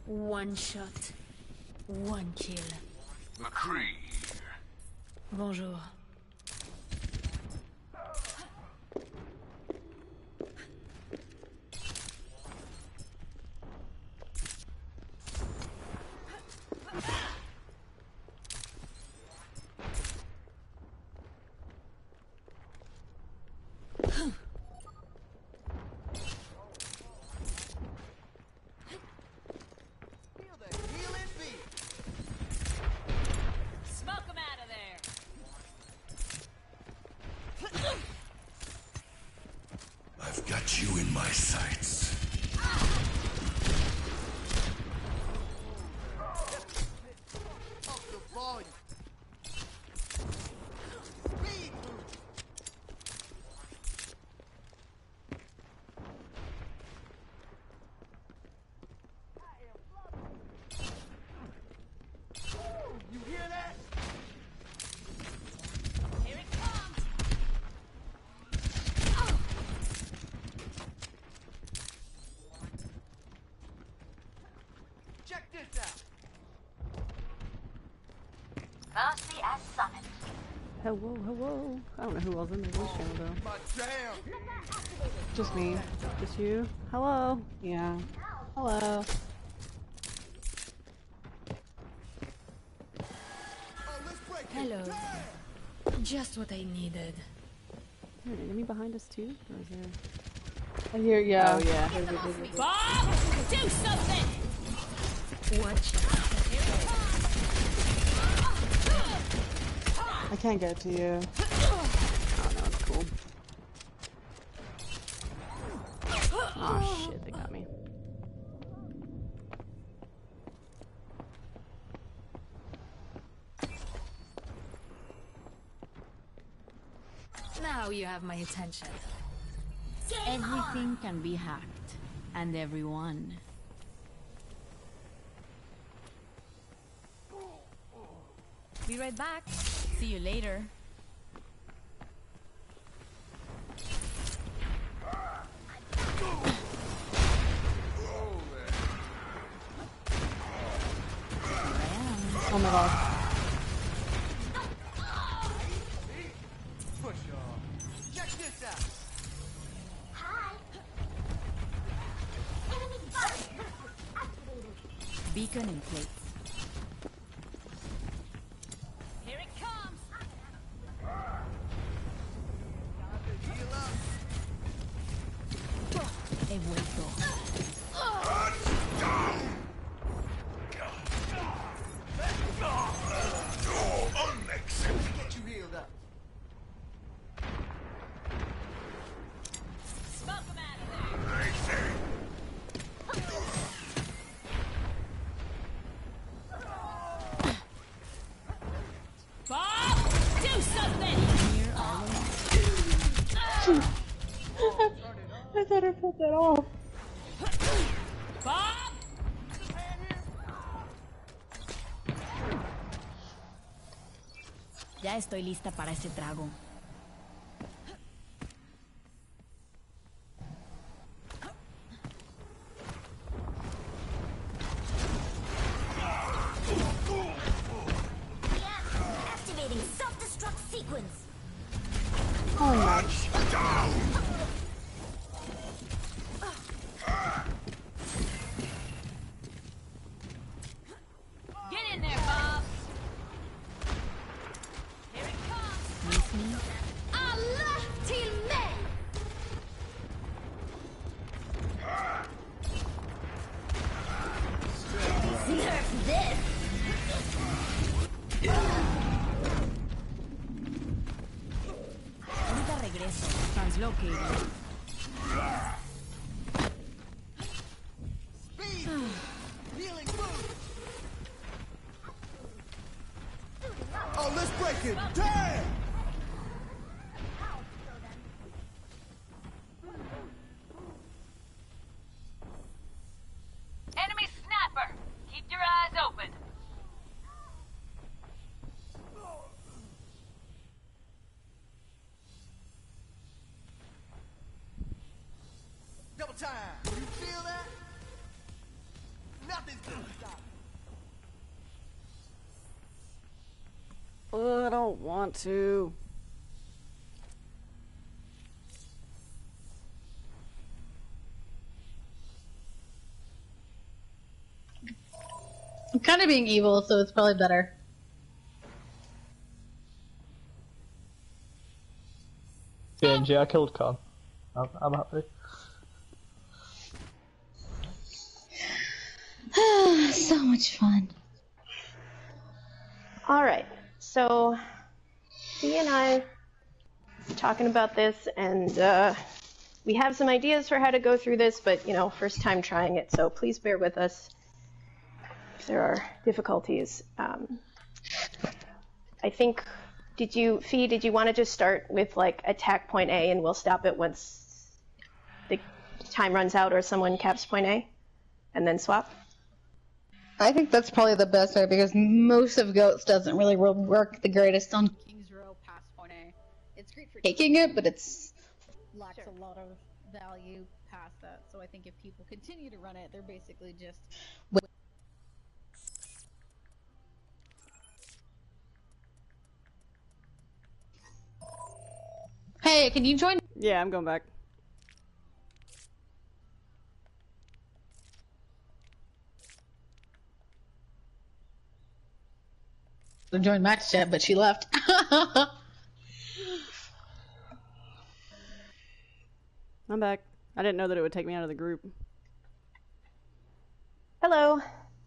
One shot, one kill. McCree. Bonjour. I've got you in my sights. You hear that? Here it comes. Check this out. Mercy as summoned. Hello, hello. I don't know who else in the voice channel though. My damn. Just me. Just you? Hello. Yeah. Hello. Hello. Just what I needed. Is there an enemy behind us too? Or is there... I hear, yeah. Oh yeah. Bob, do something! Watch. I can't get to you. Oh no, it's cool. Oh shit, they got me. Now you have my attention. Everything can be hacked. And everyone. Be right back. See you later. Oh my god. Push off. Check this out. Beacon in place. Here it comes! Heal up. He vuelto. Get you healed up. Smoke him out of there! Bob, do something! Here all along. I thought I put that off. Bob! Ya estoy lista para ese trago. Activating self-destruct sequence. Oh my. Get in there, Bob! Here it comes! Miss me? Allah till me! Nerf this! Ahorita regreso. Translocating. Speed. Healing boost. Oh, let's break it. Damn. Enemy sniper! Keep your eyes open! Double time. You feel that? Now I don't want to. I'm kind of being evil, so it's probably better. BNG, I killed Khan. I'm happy. So much fun. Alright, so Dee and I talking about this, and we have some ideas for how to go through this, but, you know, first time trying it, so please bear with us if there are difficulties. I think, did you want to just start with, like, attack point A, and we'll stop it once the time runs out or someone caps point A, and then swap? I think that's probably the best way, because most of GOATS doesn't really work the greatest on King's Row past point A. It's great for taking it, but it's lacks a lot of value past that. So I think if people continue to run it, they're basically just... Hey, can you join? Yeah, I'm going back. Join Max chat, but she left. I'm back. I didn't know that it would take me out of the group. Hello.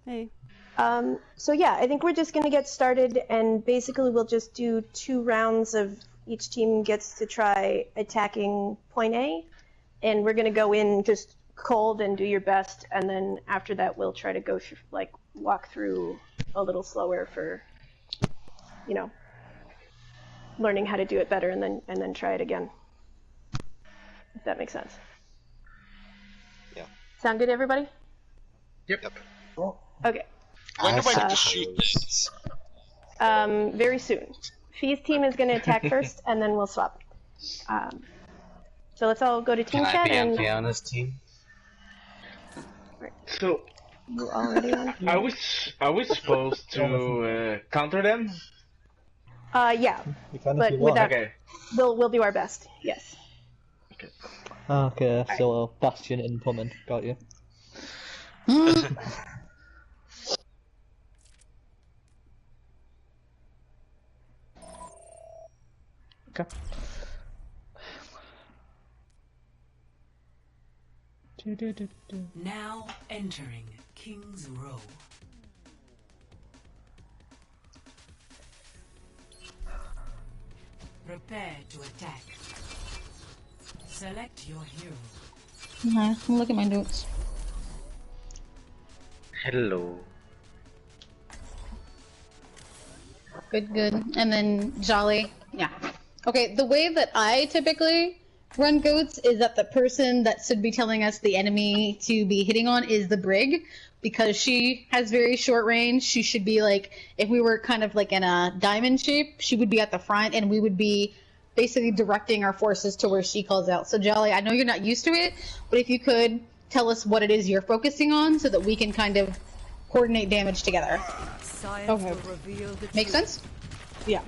Hey. So yeah, I think we're just going to get started, and basically we'll just do 2 rounds of each team gets to try attacking point A, and we're going to go in just cold and do your best, and then after that we'll try to go through, like, walk through a little slower for, you know, learning how to do it better, and then try it again. If that makes sense. Yeah. Sound good to everybody? Yep. Okay. When do I get to shoot this? Very soon. Fee's team is going to attack first, and then we'll swap. So let's all go to team Can chat. I be and... on this team? So, You already on? are we supposed to counter them? Yeah. You can if But you with want. that, Okay. we'll do our best. Yes. Okay, so Bastion incoming. Got you. Okay. Now entering King's Row. Prepare to attack. Select your hero. Yeah, look at my notes. Hello. Good, good. And then Jolly. Yeah. Okay, the way that I typically run GOATS is that the person that should be telling us the enemy to be hitting on is the Brig, because she has very short range. She should be like, if we were kind of like in a diamond shape, she would be at the front and we would be basically directing our forces to where she calls out. So Jolly, I know you're not used to it, but if you could tell us what it is you're focusing on so that we can kind of coordinate damage together. Okay. Make sense? Yeah.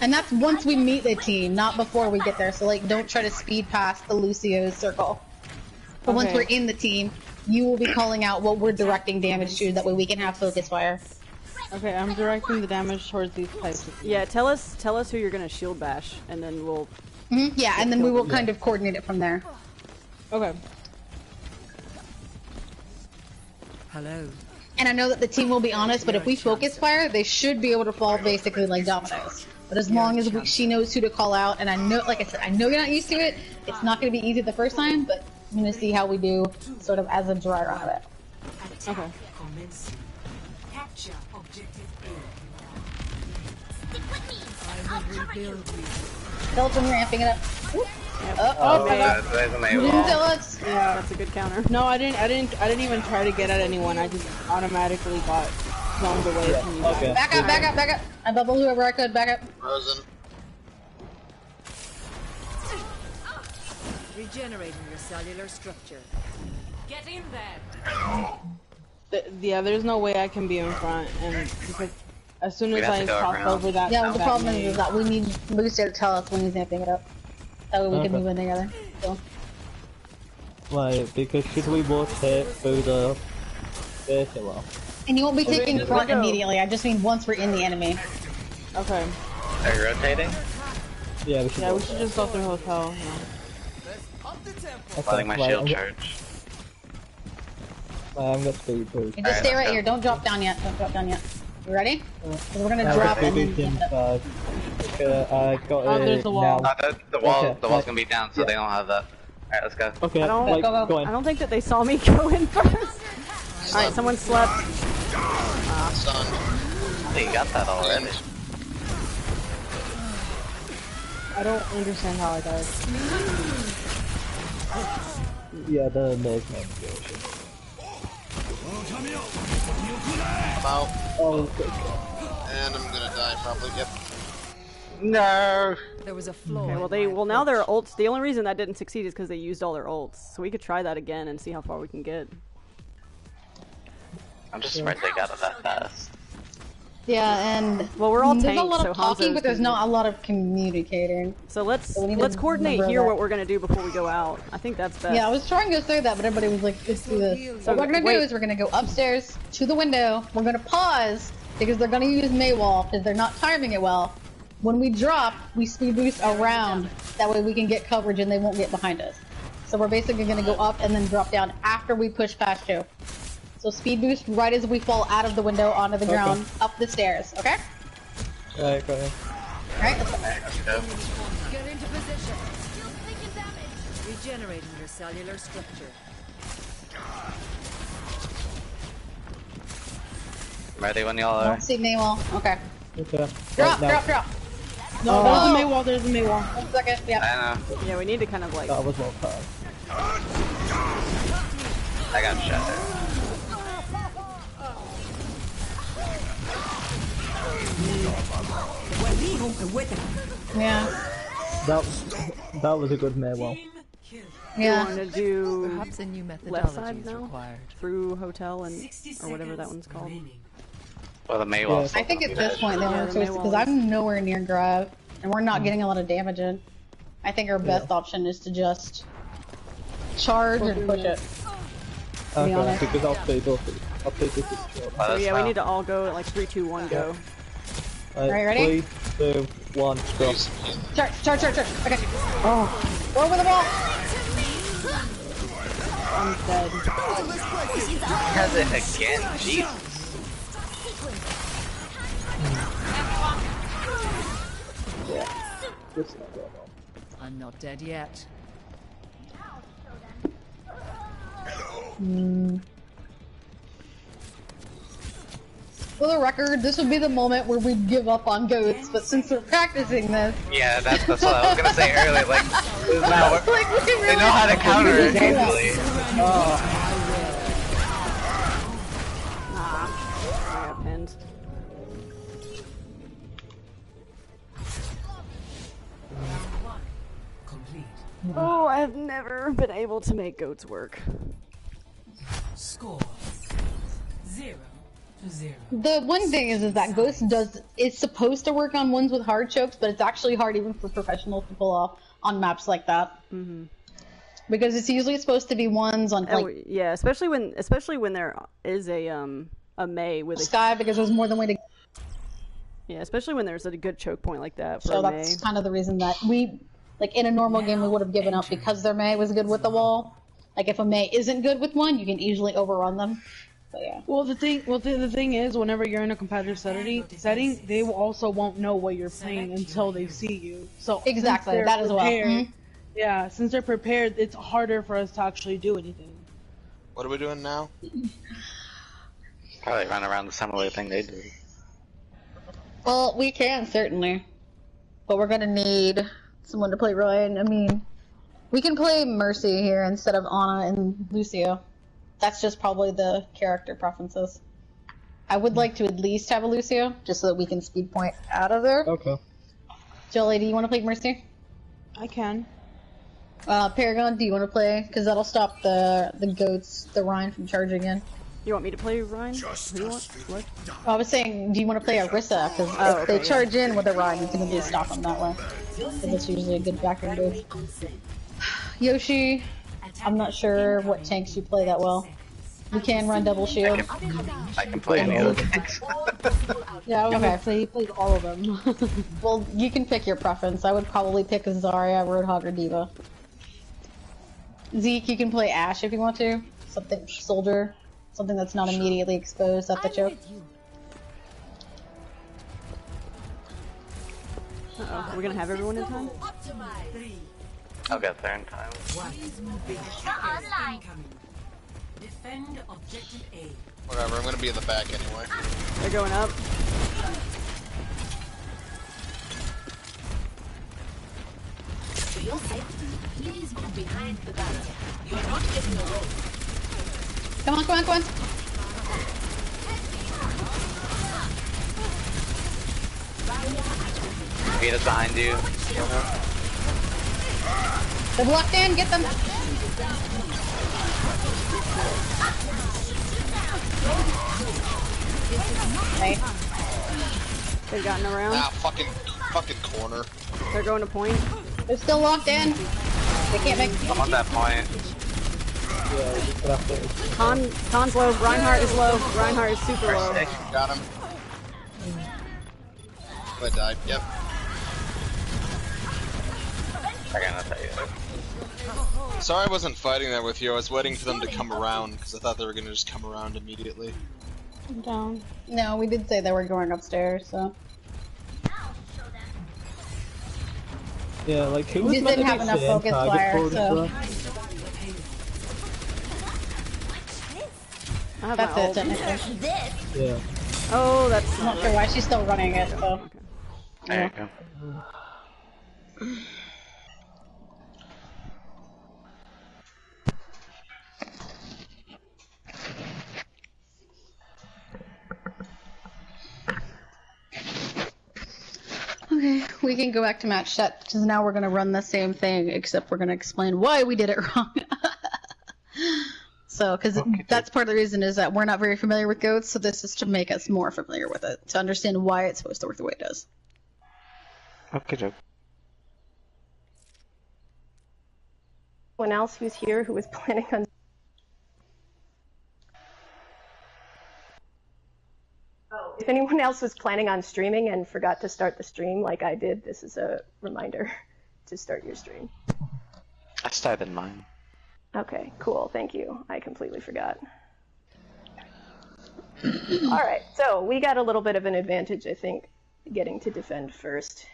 And that's once we meet the team, not before we get there. So, like, don't try to speed past the Lucio's circle. But once Okay. we're in the team, you will be calling out what we're directing damage to. That way we can have focus fire. Okay, I'm directing the damage towards these types of... Yeah, tell us who you're gonna shield bash, and then we'll... Yeah, and then we will kind of coordinate it from there. Okay. Hello. And I know that the team will be honest, but if we focus fire, they should be able to fall basically like dominoes. But as long as she knows who to call out, and I know, like I said, I know you're not used to it. It's not going to be easy the first time, but I'm going to see how we do, sort of as a dry run of it. Attack commencing. Capture objective A. I will rebuild you. Belgium ramping it up. Oh, my god. There's an You AWOL. didn't tell us. Yeah. That's a good counter. No, I didn't even try to get at anyone. I just automatically got zoned away from you guys. Okay. Back up, back up, back up. I bubbled whoever I could. Back up. Frozen. Regenerating your cellular structure. Get in there. Yeah, there's no way I can be in front, and because as soon as I cross over that. Yeah, well, the that problem maze- is that we need Lucio to tell us when he's amping it up. That way we can Okay. move in together. So. Right, because should we rotate through the well? And you won't be taking Should we front go? immediately, I just mean once we're in the enemy. Okay. Are you rotating? Yeah, we should. Yeah, we should just go through hotel. Yeah. Okay, Letting my right, shield I'm charge. I'm gonna speed boost. And just stay right let's here, go. don't drop down yet, don't drop down yet. You ready? 'Cause we're gonna I drop got and then boost in get up. 5. I got Oh, it there's the wall. now. The wall, Okay, the wall's right. gonna be down, so they don't have that. Alright, let's go. Okay, I don't- like, go, go. go I on. don't think that they saw me go in first. Alright, someone slept. Oh, you got that already. I don't understand how I died. Yeah, the maze man. I'm out, Oh, and I'm gonna die probably. Yep. No. There was a flaw. Okay, in my well now their approach. ults. The only reason that didn't succeed is because they used all their ults. So we could try that again and see how far we can get. I'm just surprised they got it that fast. Yeah, and Well, we're all there's tanked, a lot of so talking, Hanzo's but there's gonna not a lot of communicating. So let's So we need to coordinate remember here that. what we're gonna do before we go out. I think that's best. Yeah, I was trying to say that, but everybody was like, let's do this. So what we're gonna wait. do is we're gonna go upstairs to the window. We're gonna pause because they're gonna use Maywall because they're not timing it well. When we drop, we speed boost around. That way we can get coverage and they won't get behind us. So we're basically gonna go up and then drop down after we push past you. So speed boost right as we fall out of the window onto the ground, up the stairs, okay? Alright, go ahead. Alright, let's go. Let's go. Get into position. Regenerating your cellular structure. Ready when y'all I are. don't see Maywall. Okay. Okay. Drop, Right, now. drop. No, there's a Maywall. There's a Maywall. 1 second, yeah. I know. Yeah, we need to kind of like. That was well timed. I got shot there. Yeah. That was a good Maywell. Yeah. Want to do Perhaps a new left methodology side is now required. through hotel and or whatever that one's called. Well, the Maywall's I think at this point they Yeah, want the to switch because Maywall I'm nowhere near grab, and we're not getting a lot of damage in. I think our best option is to just charge and push it. To be Okay, honest. because I'll play both of you. I'll play this as well. So yeah, we need to all go at like 3, 2, 1, go. Alright, ready? 3, 2, 1, go. Charge. Okay. Oh. Go over the wall. I'm dead. Has it again? Jesus. This is not going on. I'm not dead yet. For the record, this would be the moment where we'd give up on goats, but since we're practicing this, Yeah, that's what I was gonna say earlier. Like, this is now what- like we they really know how to counter it do that. easily. I got pinned. Complete. Oh, I've never been able to make goats work. Score 0-0. The one thing is that Ghost is supposed to work on ones with hard chokes, but it's actually hard even for professionals to pull off on maps like that. Mm-hmm. Because it's usually supposed to be ones on Oh, like yeah, especially when there is a Mei with a Sky, because there's more than way to. yeah, especially when there's a good choke point like that for So a that's Mei. kind of the reason that we, like in a normal game, we would have given up because their Mei was good with the wall. Like if a Mei isn't good with one, you can easily overrun them. But yeah. Well, the thing is, whenever you're in a competitive setting, they also won't know what you're playing until they see you. So Exactly, since they're that as well. prepared- Mhm. Yeah, since they're prepared, it's harder for us to actually do anything. What are we doing now? Probably run around the similar thing they do. Well, we can certainly, but we're gonna need someone to play Ryan. I mean, we can play Mercy here instead of Anna and Lucio. That's just probably the character preferences. I would like to at least have a Lucio, just so that we can speed point out of there. Okay. Jolie, do you want to play Mercy? I can. Paragon, do you want to play? Because that'll stop the goats, the Rhine from charging in. You want me to play Ryan? Who do you want? What? I was saying, do you want to play Arissa? Because if they charge in with a Rhine, you can at least stop them that way. Because it's usually a good background build. Yoshi, I'm not sure what tanks you play that well. We can run double shield. I can play any of them. Yeah, I was gonna say he plays all of them. Well, you can pick your preference. I would probably pick a Zarya, Roadhog, or Diva. Zeke, you can play Ashe if you want to. Something soldier. Something that's not immediately exposed at the choke. Uh-oh, are we gonna have everyone in time? I'll get there in time. Defend objective A. Whatever, I'm gonna be in the back anyway. They're going up. For your safety, please move behind the barrier. You're not getting away. Come on, come on, come on. Vita's behind you. They're blocked in, get them. Okay. They've gotten around. Ah, fucking corner. They're going to point. They're still locked in. They can't make. I'm on that point. Khan's low. Reinhardt is low. Reinhardt is super low. Got him. I died. Yep. I gotta tell you. Sorry I wasn't fighting that with you. I was waiting for them to come around because I thought they were gonna just come around immediately. I'm down. No, we did say they were going upstairs, so. Yeah, like who We was just meant didn't to have be enough saying focus target fire, for this so. one? I have That's my it, ult. technically. Yeah. Oh, that's I'm not sure why she's still running it, so. There you go. Okay, we can go back to match set, because now we're going to run the same thing, except we're going to explain why we did it wrong. So, because that's part of the reason is that we're not very familiar with goats, so this is to make us more familiar with it, to understand why it's supposed to work the way it does. Okay, Joe. Anyone else who's here who was planning on... Oh, if anyone else was planning on streaming and forgot to start the stream like I did, this is a reminder to start your stream. I started mine. Okay, cool, thank you. I completely forgot. Alright, so we got a little bit of an advantage, I think, getting to defend first.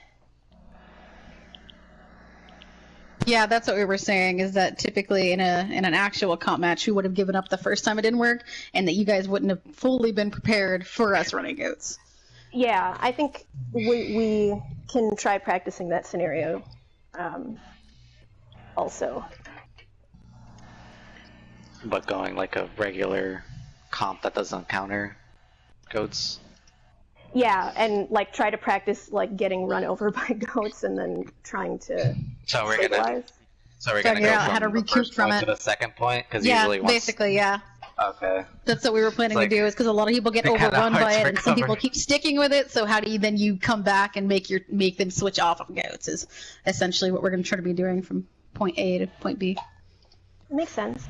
Yeah, that's what we were saying, is that typically in an actual comp match, we would have given up the first time it didn't work, and that you guys wouldn't have fully been prepared for us running goats. Yeah, I think we can try practicing that scenario also. But going like a regular comp that doesn't counter goats. Yeah, and like try to practice like getting run over by goats and then trying to So we're stabilize. gonna. So we're gonna Figure go out how to from the recoup first from point it. to the second point because Yeah, usually once. basically, yeah. Okay. That's what we were planning It's to like- do, is because a lot of people get they're kinda overrun hard by to it, and some recover. people keep sticking with it. So how do you then come back and make them switch off of goats? Is essentially what we're going to try to be doing from point A to point B. Makes sense.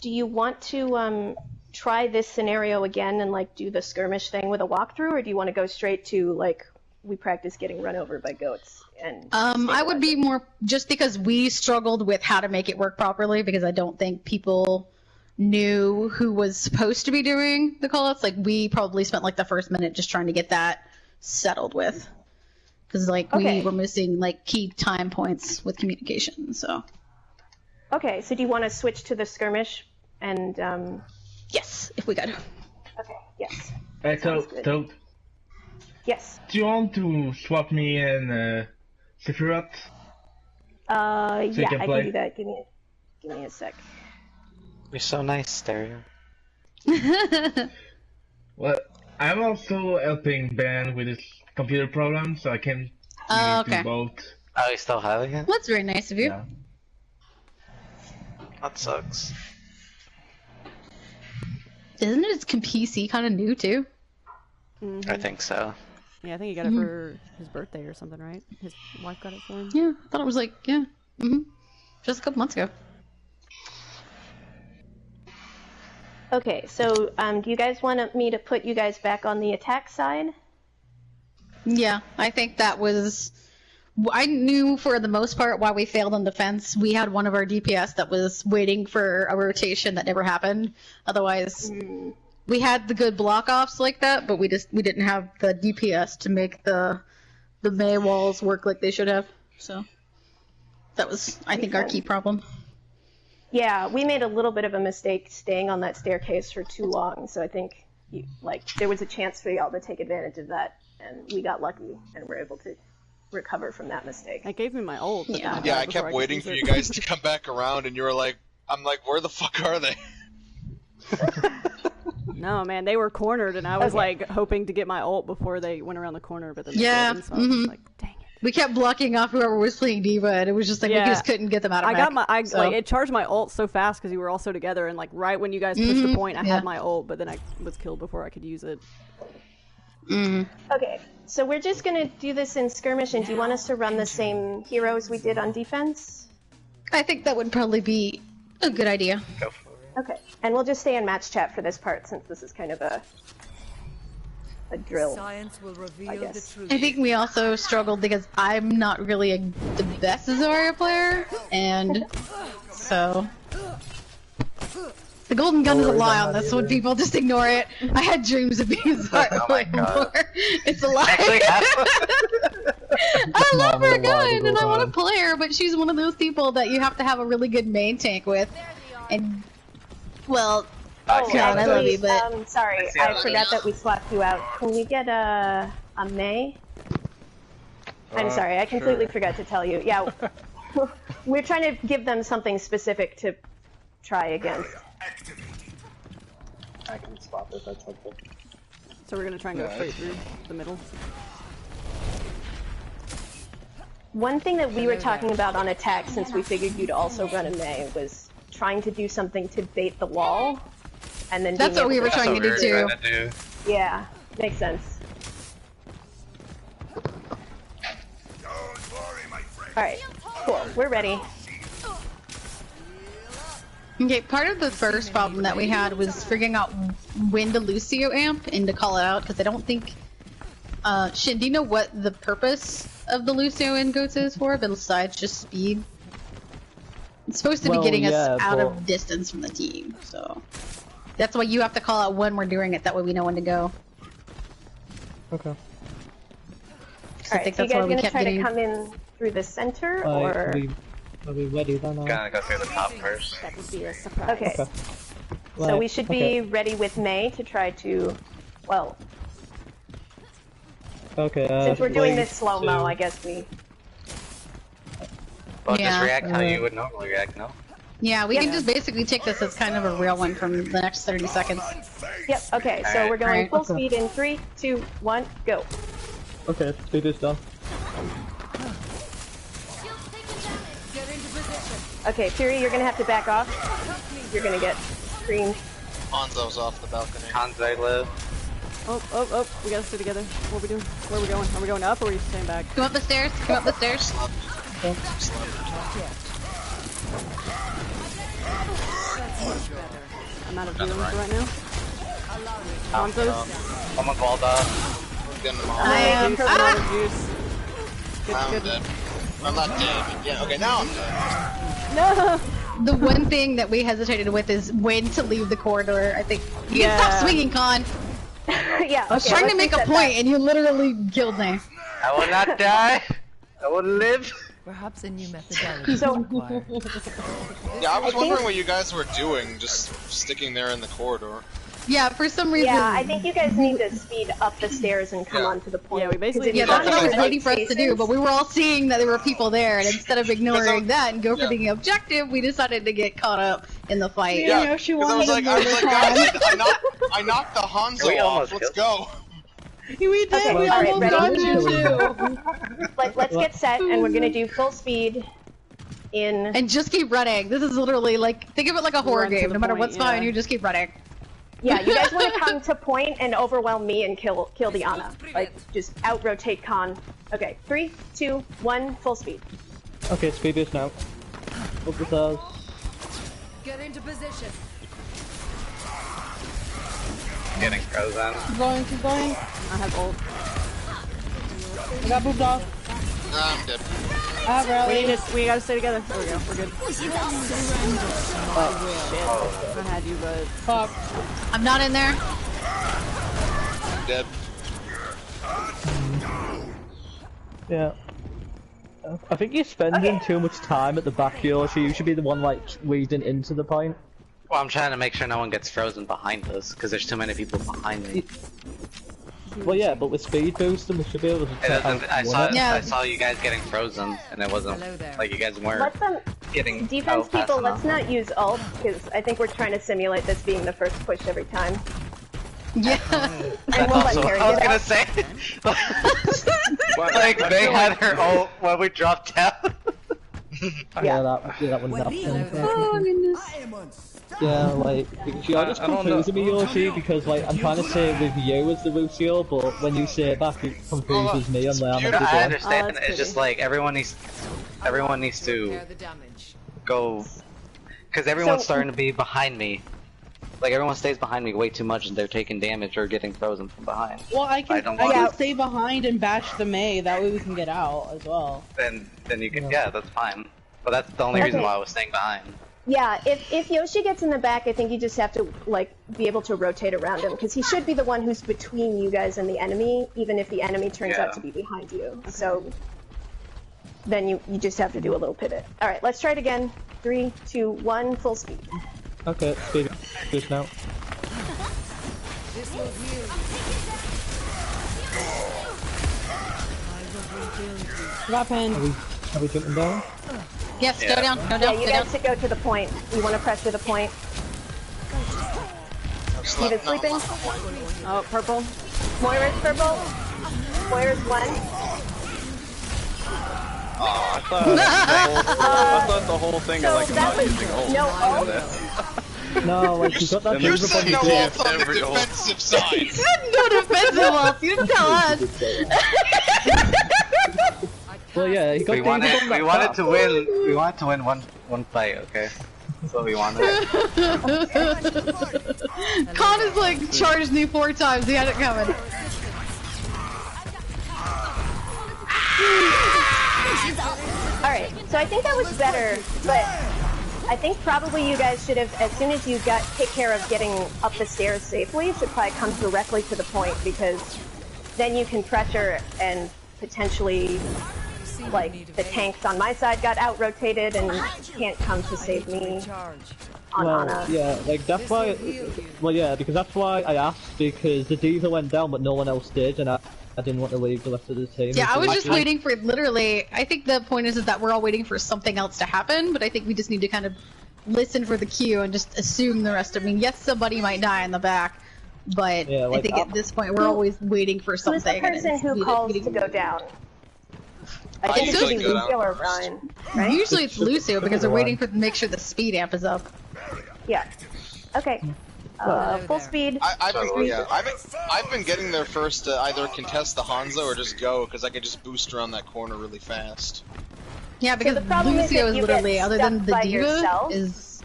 Do you want to try this scenario again and like do the skirmish thing with a walkthrough, or do you want to go straight to like we practice getting run over by goats? And I would be more just because we struggled with how to make it work properly, because I don't think people knew who was supposed to be doing the callouts. Like we probably spent like the first minute just trying to get that settled with, because like Okay. we were missing like key time points with communication. So Okay, so do you want to switch to the skirmish and yes, if we could. Okay, yes. So, good. so, Yes. do you want to swap me and Sephiroth? you Yeah, can I play. can do that. Give me a sec. You're so nice, Stereo. Well, I'm also helping Ben with his computer problem, so I can Oh, do okay. both. Oh, you still having it? That's very nice of you. Yeah. That sucks. Isn't it PC kind of new too? I think so. Yeah, I think he got it for his birthday or something, right? His wife got it for him. Yeah, I thought it was like, yeah. Just a couple months ago. Okay, so do you guys want me to put you guys back on the attack side? Yeah, I think that was... I knew for the most part why we failed on defense. We had one of our DPS that was waiting for a rotation that never happened. Otherwise, we had the good block offs like that, but we didn't have the DPS to make the Mei walls work like they should have. So that was, I think, our key problem. Yeah, we made a little bit of a mistake staying on that staircase for too long, so I think there was a chance for y'all to take advantage of that, and we got lucky and were able to recover from that mistake. It gave me my ult. Yeah, I kept waiting for you guys to come back around, and you were like, I'm like, where the fuck are they? No, man, they were cornered, and I was like hoping to get my ult before they went around the corner, but then they didn't, so I was just like, dang it. We kept blocking off whoever was playing D.Va, and it was just like we just couldn't get them out of mech. Like it charged my ult so fast because you were all so together, and like right when you guys pushed the point, I had my ult, but then I was killed before I could use it. Okay, so we're just gonna do this in skirmish, and do you want us to run the same heroes we did on defense? I think that would probably be a good idea. Go for it. Okay, and we'll just stay in match chat for this part, since this is kind of a drill. Science will reveal the truth. I think we also struggled because I'm not really the best Zarya player, and so the golden gun doesn't lie on this one. People just ignore it. I had dreams of being Zarya before. It's a lie. I love her gun, and I want to play her, but she's one of those people that you have to have a really good main tank with, and well. God, I love you, but... sorry, I forgot that we swapped you out. Can we get a Mei? I'm sorry, I completely forgot to tell you. Yeah, we're trying to give them something specific to try against. I can swap if that's helpful. So we're gonna try and go straight through the middle. One thing that we were talking about on attack, since we figured you'd also run a Mei, was trying to do something to bait the wall. And then that's what we were trying to do too. Yeah, makes sense. Alright, cool, we're ready. Okay, part of the first problem that we had was figuring out when to Lucio amp and to call it out, because I don't think... Shin, do you know what the purpose of the Lucio in goats is for, besides just speed? It's supposed to be getting us out of distance from the team, so... That's why you have to call out when we're doing it, that way we know when to go. Okay. Alright, so you guys gonna try to come in through the center, or...? Are we ready then? Gotta go through the top first. That would be a surprise. Okay. So we should be ready with Mei to try to... Well... Okay, since we're doing this slow-mo, I guess we... Well, just react how you would normally react, no? Yeah, we can just basically take this as kind of a real one from the next 30 seconds. Yep, okay, so we're going full speed in 3, 2, 1, go. Okay, speed is done. Okay, Fury, you're gonna have to back off. You're gonna get screamed. Hanzo's off the balcony. Hanzo live. Oh, we gotta stay together. What are we doing? Where are we going? Are we going up or are we staying back? Come up the stairs, come up the stairs. Okay. I'm out of healing for right now. Hanzo's. I'm a Valda. I am. Good. I'm not dead. Yeah, okay, now I'm dead. No! The one thing that we hesitated with is when to leave the corridor. I think you can stop swinging, Con. Yeah, I was trying to make a point, and you literally killed me. I will not die. I will live. Perhaps a new methodology is required. Yeah, I was wondering what you guys were doing, just sticking there in the corridor. Yeah, for some reason. Yeah, I think you guys need to speed up the stairs and come onto the point. Yeah, we basically. Yeah, that's what I was waiting for us to do, but we were all seeing that there were people there, and instead of ignoring that and go for the objective, we decided to get caught up in the fight. Yeah, because I was like, guys, I knocked the Hanzo off. Let's go. We did. We almost got you too. Let's get set, and we're gonna do full speed. in. And just keep running. This is literally like, think of it like a horror Run to game. the No matter point, what's behind yeah. you, just keep running. Yeah, you guys want to come to point and overwhelm me and kill the Ana. Like, just out-rotate Khan. Okay, 3, 2, 1, full speed. Okay, speed boost now. Up the stairs. Get into position. Getting frozen. Keep going, keep going. I have ult. I got booped off. Nah, I'm dead. I have rally. We gotta stay together. There we go. We're good. Oh shit! I had you, but Fuck. I'm not in there. I'm dead. Yeah. I think you're spending too much time at the back, Yoshi. You should be the one like leading into the point. Well, I'm trying to make sure no one gets frozen behind us, because there's too many people behind me. Well, yeah, but with speed boosting, we should be able to. I saw you guys getting frozen, and it wasn't like you guys weren't Let them, getting. defense fast people, enough. let's not use ult, because I think we're trying to simulate this being the first push every time. Yeah. And That's we'll let also Terry what I was get gonna out. say. Like they had her ult when we dropped down. Yeah, that one's up. Oh goodness. Yeah, like, you're just confusing me, Yoshi, because, like, I'm trying to say it with you as the Lucio, but when you say it back, it confuses me, and then I'm like, I understand. It's just like everyone needs to go, because everyone's starting to be behind me. Like everyone stays behind me way too much, and they're taking damage or getting frozen from behind. Well, I can don't want stay behind and bash the Mei. That way we can get out as well. Then you can, yeah, that's fine. But that's the only reason why I was staying behind. Yeah, if Yoshi gets in the back, I think you just have to, like, be able to rotate around him, because he should be the one who's between you guys and the enemy, even if the enemy turns out to be behind you. So, then you just have to do a little pivot. Alright, let's try it again. 3, 2, 1, full speed. Okay, speed boost now. This will heal you. Got pinned. Are we jumping down? Yes, go down, go down, Yeah, you go down. guys should go to the point. You want to pressure the point. Steven's sleeping. oh, purple. Moira's purple. Moira's 1. I thought the whole thing so of like that not was using ult. no ult. No, like, you got that You move said on no your ult on the defensive side. You said no defensive ult. You didn't tell us. Well, yeah, he got We wanted to win. We wanted to win one fight. Okay, that's what we wanted. Khan has like charged me 4 times. He had it coming. Alright, so I think that was better, but I think probably you guys should have, as soon as you take care of getting up the stairs safely, should probably come directly to the point, because then you can pressure and potentially, like, the tanks on my side got out-rotated and can't come to save me on Ana. Yeah, like, that's why, well, yeah, because that's why I asked, because the Diva went down, but no one else did, and I didn't want to leave the rest of the team. Yeah, I was just waiting for literally. I think the point is that we're all waiting for something else to happen, but I think we just need to kind of listen for the cue and just assume the rest. I mean, yes, somebody might die in the back, but yeah, like, I think at this point we're always waiting for something. Who's the person who calls to go down? I think it should be Lucio or Brian, right? Usually it's Lucio because they're waiting for make sure the speed amp is up. Yeah. Okay. Full speed. I've been getting there first to either contest the Hanzo or just go, because I can just boost around that corner really fast. Yeah, because the problem Lucio is is you literally, get other than stuck the by Diva, yourself. is...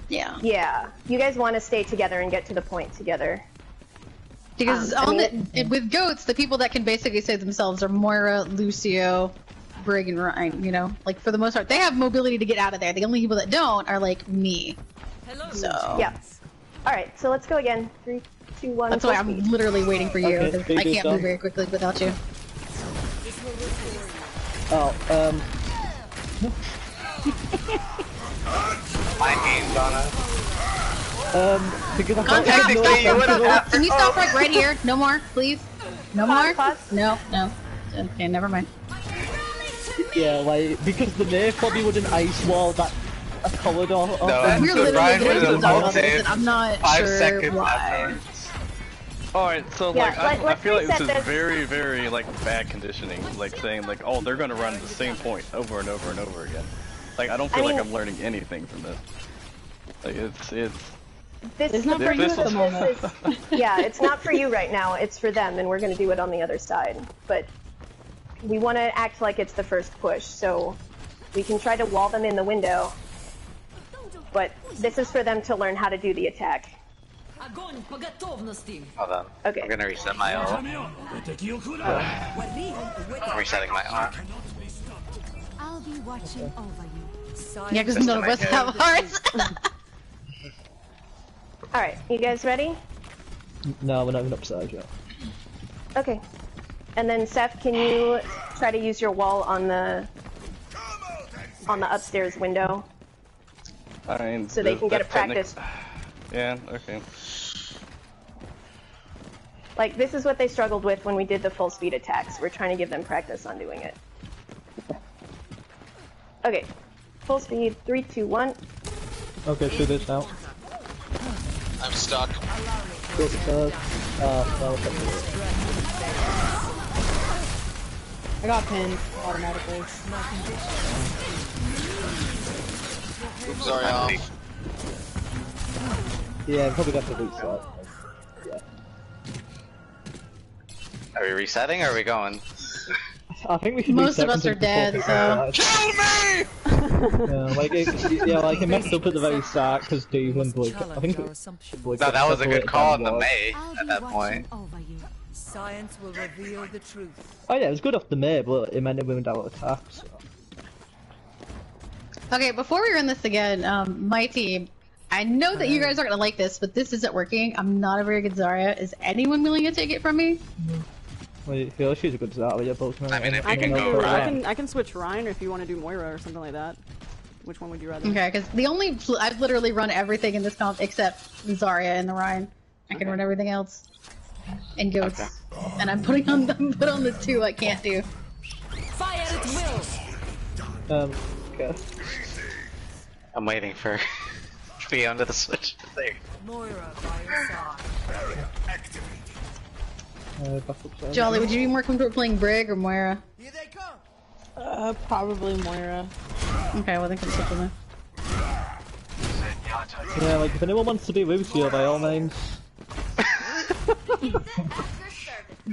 Yeah. Yeah. You guys want to stay together and get to the point together. Because with goats, the people that can basically save themselves are Moira, Lucio, Brig, and Ryan, you know? Like, for the most part, they have mobility to get out of there. The only people that don't are, like, me. So... Yeah. Alright, so let's go again. 3, 2, 1. That's why I'm literally waiting for you, because I can't move very quickly without you. Oh, My game's on us. Because I Contact, thought stop. Can you stop right here? No more, please. No more? No. Okay, never mind. Yeah, like, because the Mei probably wouldn't ice wall that a corridor. No, We're so literally Brian doing would some have levels, ulted and I'm not 5 sure seconds why. afterwards. Alright, so Yeah, like, I let's feel like this reset is very, very like bad conditioning, like saying like, oh, they're gonna run the same point over and over and over again. Like, I don't feel like I'm learning anything from this. Like, It's not for you at the moment. Yeah, it's not for you right now. It's for them, and we're going to do it on the other side. But we want to act like it's the first push, so we can try to wall them in the window. But this is for them to learn how to do the attack. Hold on. Okay. I'm gonna reset my ult. I'm resetting my ult. I'll be watching over you. Yeah, because none of us have hearts. Alright, you guys ready? No, we're not even upside yet. Okay. And then Seth, can you try to use your wall on the upstairs window? I mean, so they can get a practice. Yeah, okay. Like, this is what they struggled with when we did the full speed attacks. We're trying to give them practice on doing it. Okay. Full speed, 3, 2, 1. Okay, shoot this now. I'm stuck. I got pinned automatically. Oops, sorry, off. Yeah, probably got to reset. Yeah. Are we resetting or are we going? I think we should Most of us are dead, so... Kill me! like it messed up at the very start because Develand, like, I think No, that was a good call on the May at that point. Science will reveal the truth. Oh yeah, it was good off the May, but it meant it ruined our attacks. So. Okay, before we run this again, my team, I know that you guys aren't gonna like this, but this isn't working. I'm not a very good Zarya. Is anyone willing to take it from me? Well, you feel she's a good Zarya, both. I mean, if you I can go around. I can switch Ryan, or if you want to do Moira or something like that. Which one would you rather? Okay, because I've literally run everything in this comp except Zarya and the Ryan. I can run everything else. And goats. Okay. And I'm put on the 2 I can't do. Fire at will. Okay. I'm waiting for Fiona to switch. There. Moira by your side. Jolly, would you be more comfortable playing Brig or Moira? Here they come. Probably Moira. Okay, well then can switch with me. Yeah, like if anyone wants to be Lucio, by all means.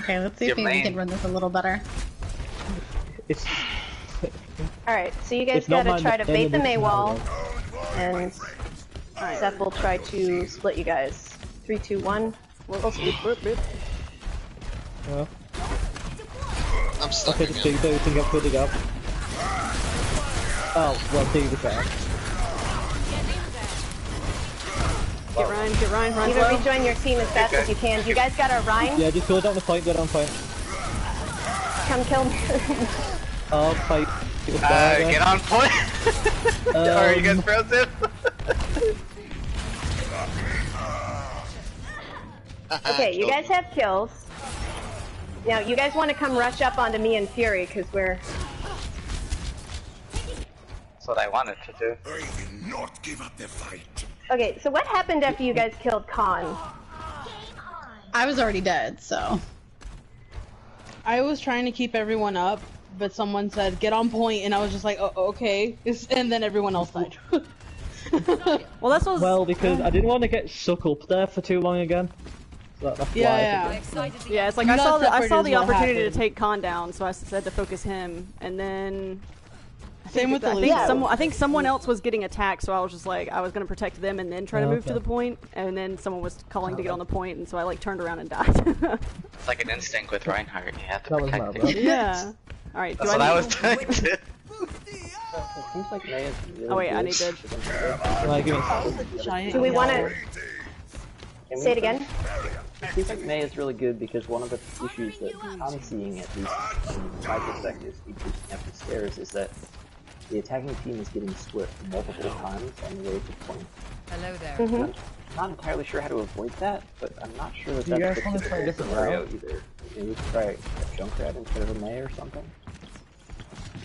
Okay, let's see if we can run this a little better. It's... Alright, so you guys gotta try to bait the May wall, and Seth will try to split you guys. 3, 2, 1. Yeah. I'm stuck again. Okay, the thing up, put it up. Oh, well, do the guy. Get Ryan, Ryan, Even rejoin your team as fast as you can. You guys got our Ryan? Yeah, just go down the point, go down the point. Come kill me. Oh, fight. Get on point! Are you guys frozen? Okay, you guys have kills. Now, you guys want to come rush up onto me and Fury, because we're... That's what I wanted to do. I will not give up the fight. Okay, so what happened after you guys killed Khan? I was already dead, so... I was trying to keep everyone up, but someone said, get on point, and I was just like, oh, okay. And then everyone else died. Well, that's what Well, because I didn't want to get stuck up there for too long again. So that's yeah, it's like I saw the opportunity to take Khan down, so I said to focus him, and then... Same with the I think someone else was getting attacked, so I was just like, I was going to protect them and then try to move to the point, and then someone was calling to get on the point, and so I like turned around and died. It's like an instinct with Reinhardt, you have to protect it. Yeah. Alright, That's what I was doing too. Seems like May is really oh wait, good. I need to... Do we want to... Say it again? It seems like May is really good because one of the issues that I'm seeing, at least from my perspective, after the stairs, is that the attacking team is getting split multiple times on the way to point. Hello there. I'm not entirely sure how to avoid that, but I'm not sure that that's the typical scenario either. Maybe we could try a Junkrat instead of a May or something.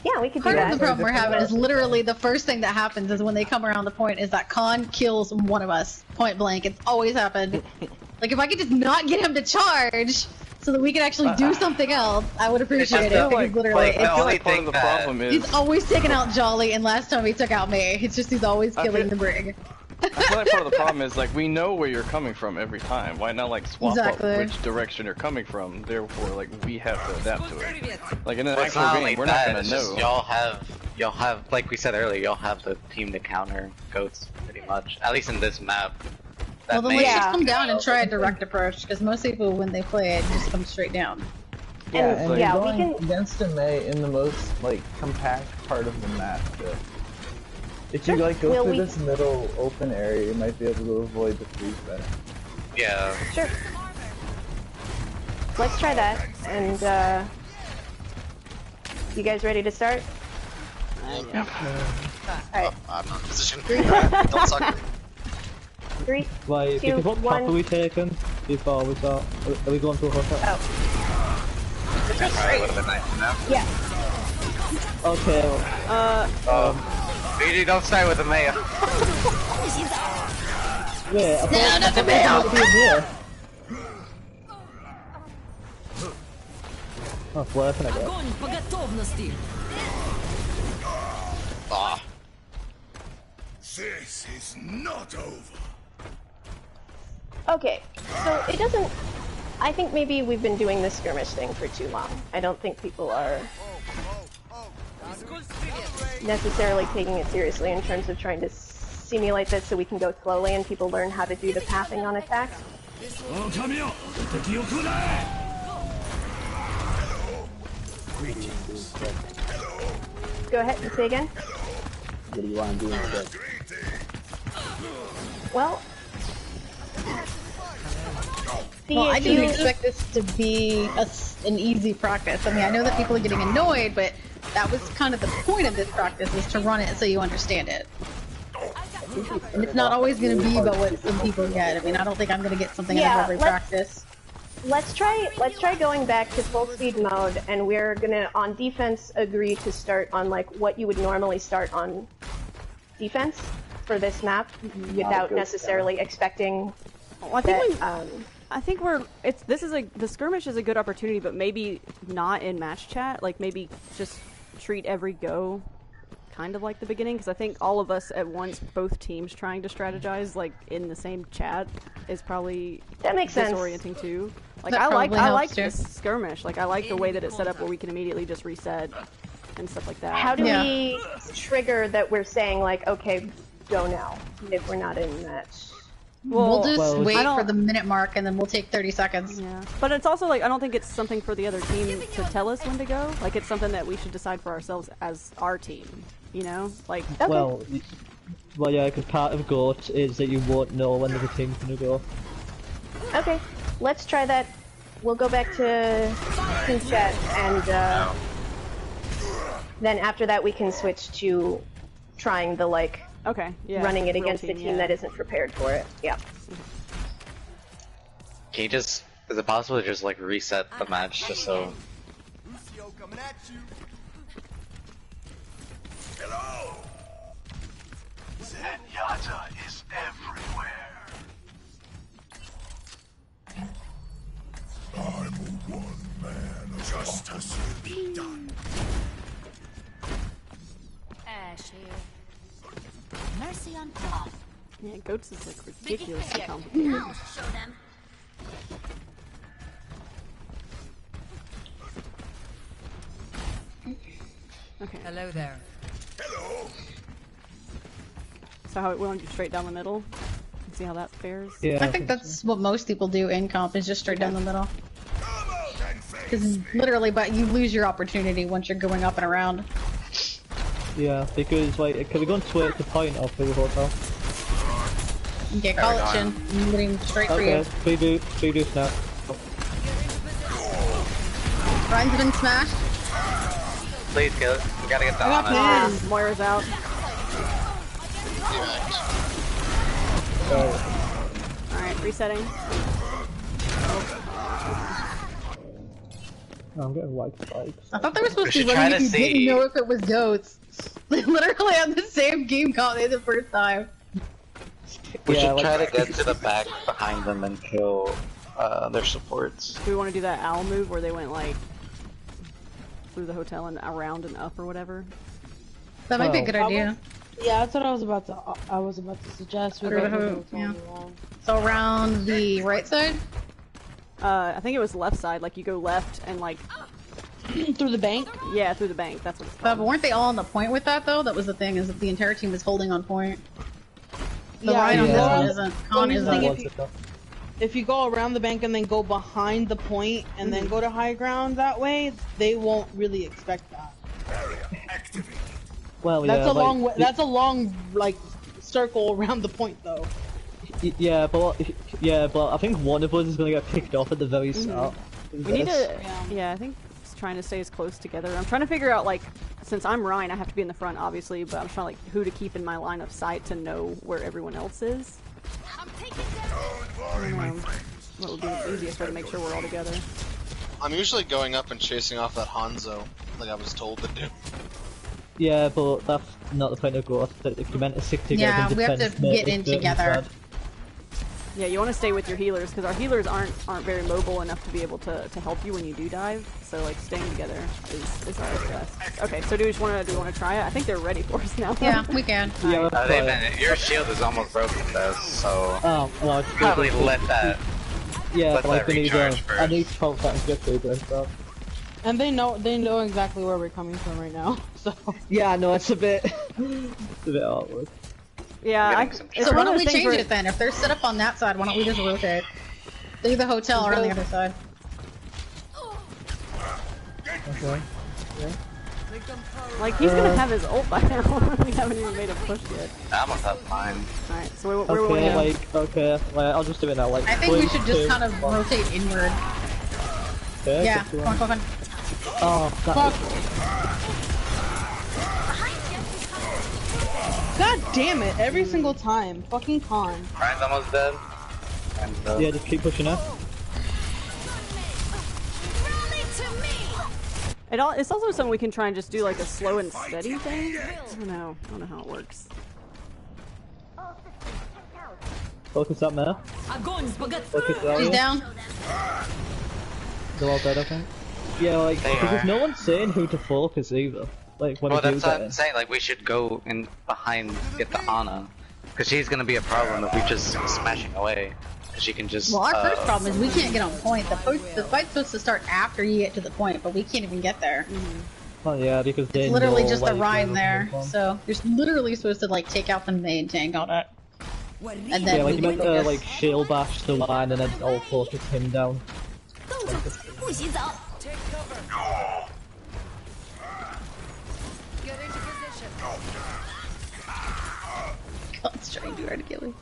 Yeah, we could do Part that. of the problem we're having is literally the first thing that happens is when they come around the point is that Khan kills one of us, point blank. It's always happened. Like, if I could just not get him to charge, so that we can actually do something else, I would appreciate it. Because literally, I feel like part of the problem is he's always taking out Jolly, and last time he took out me. It's just he's always killing the Brig. I feel like part of the problem is like we know where you're coming from every time. Why not like swap up which direction you're coming from? Therefore, like we have to adapt to it. Like in an actual game, we're not gonna know. Y'all have, like we said earlier, y'all have the team to counter goats pretty much. At least in this map. Well, then let's just come down and try a direct approach, because most people, when they play it, just come straight down. Yeah, and so you're going against a Mei in the most like compact part of the map. Too. If you like go through this middle open area, you might be able to avoid the freeze better. Yeah. Sure. Let's try that. And you guys ready to start? Yeah. Alright. I'm not in position. Don't suck. 3, Like, 2, what 1. path are we taking before we start? Are we going to a hotel? Oh. That probably would have been nice to know. Yeah. Okay. BD, don't start with the mayor. Yeah, I thought not the it would be in here. Oh, where can I go? Огонь по готовности. Ah. This is not over. Okay, so it doesn't... I think maybe we've been doing this skirmish thing for too long. I don't think people are necessarily taking it seriously in terms of trying to simulate this so we can go slowly and people learn how to do the pathing on attacks. Go ahead and say again. What do you want to do instead? Well, I didn't expect this to be an easy practice. I mean, I know that people are getting annoyed, but that was kind of the point of this practice, is to run it so you understand it. And it's not always going to be about what some people get. I mean, I don't think I'm going to get something out of every practice. Let's try going back to full speed mode, and we're gonna on defense agree to start on like what you would normally start on defense for this map, without necessarily expecting. Well, I think I think the skirmish is a good opportunity, but maybe not in match chat. Like maybe just treat every go kind of like the beginning, because I think all of us at once, both teams trying to strategize like in the same chat is probably disorienting too. Like I like this skirmish. Like I like the way that it's set up where we can immediately just reset and stuff like that. How do we trigger that we're saying like, okay, go now, if we're not in match? We'll just wait for the minute mark and then we'll take 30 seconds. Yeah. But it's also like, I don't think it's something for the other team to tell us when to go. Like it's something that we should decide for ourselves as our team, you know? Like, okay. Well yeah, because part of GOAT is that you won't know when the team's gonna go. Okay, let's try that. We'll go back to team chat, and then after that we can switch to trying the like running it against a team that isn't prepared for it. Yeah. Can you just, is it possible to just like reset the match just so? Hello. Zenyatta is everywhere. I'm a one-man. Justice will be done. Ash here. Mercy on top. Yeah, goats is like ridiculously complicated. Show them. Okay. Hello there. Hello. So how we want to do straight down the middle? See how that fares? Yeah, I think that's what most people do in comp, is just straight down the middle. Because literally, but you lose your opportunity once you're going up and around. Yeah, because like, can we go and switch the point off the hotel? Okay, call it Shin. I'm getting straight for you. Okay, speed do snap. Ryan's been smashed. Please kill it. We gotta get that on it. Moira's out. Alright, resetting. I'm getting white spikes. I thought they were supposed to be running if you didn't know if it was goats. They literally had the same game comp the first time. We should try to get to the back behind them and kill their supports. Do we want to do that owl move where they went like through the hotel and around and up or whatever? That might be a good idea. Yeah, that's what I was about to suggest. We Yeah. So around the right side? I think it was left side, like you go left and like... through the bank? Yeah, through the bank, that's what it's called. But weren't they all on the point with that though? That was the thing, is that the entire team was holding on point. The Ryan on this one isn't. Con isn't. If you go around the bank and then go behind the point and then go to high ground that way, they won't really expect that. Well, that's yeah, a long way. That's a long like circle around the point though. Yeah, but I think one of us is gonna get picked off at the very start. We need to. Yeah, I think just trying to stay as close together. I'm trying to figure out like, since I'm Ryan, I have to be in the front obviously, but I'm trying like who to keep in my line of sight to know where everyone else is. What would be the easiest way to make sure we're all together? I'm usually going up and chasing off that Hanzo, like I was told to do. Yeah, but that's not the point of growth. If you're meant to stick together, yeah, we have to get in together. Yeah, you want to stay with your healers because our healers aren't very mobile enough to be able to help you when you do dive. So like staying together is always best. Okay, so do we want to try it? I think they're ready for us now. Yeah, we can. Yeah, your shield is almost broken, though, so probably let that. Yeah, let like that recharge I need 12 seconds to get through this stuff. And they know exactly where we're coming from right now. So yeah, no, it's a bit awkward. Yeah, so why don't we change it then? If they're set up on that side, why don't we just rotate? They're the hotel or on the other side. Okay. Yeah. Like he's gonna have his ult by now. We haven't even made a push yet. I almost have mine. Alright, so where will we go? I'll just do it now. Like I think we should just kind of rotate inward. Okay, yeah, come on. Oh, fuck. God damn it, every single time. Fucking con. Ryan's almost dead. Yeah, just keep pushing up. It's also something we can try and just do like a slow and steady thing. I don't know how it works. Focus up now. Focus out. He's down. They're all dead, I think. Yeah, like, because no one's saying who to focus either. Like, when that's what I'm saying, like, we should go in behind, get the Ana. Because she's gonna be a problem if we just smashing away. Because she can just, well, our first problem is we can't get on point. The fight's supposed to start after you get to the point, but we can't even get there. Oh yeah, because it's literally just the Rhine there. So, you're literally supposed to, like, take out the main tank on it. And then yeah, like, you meant to, like, shield bash the line and then all focus him down. Take cover. Get into position. God's trying too hard to kill him.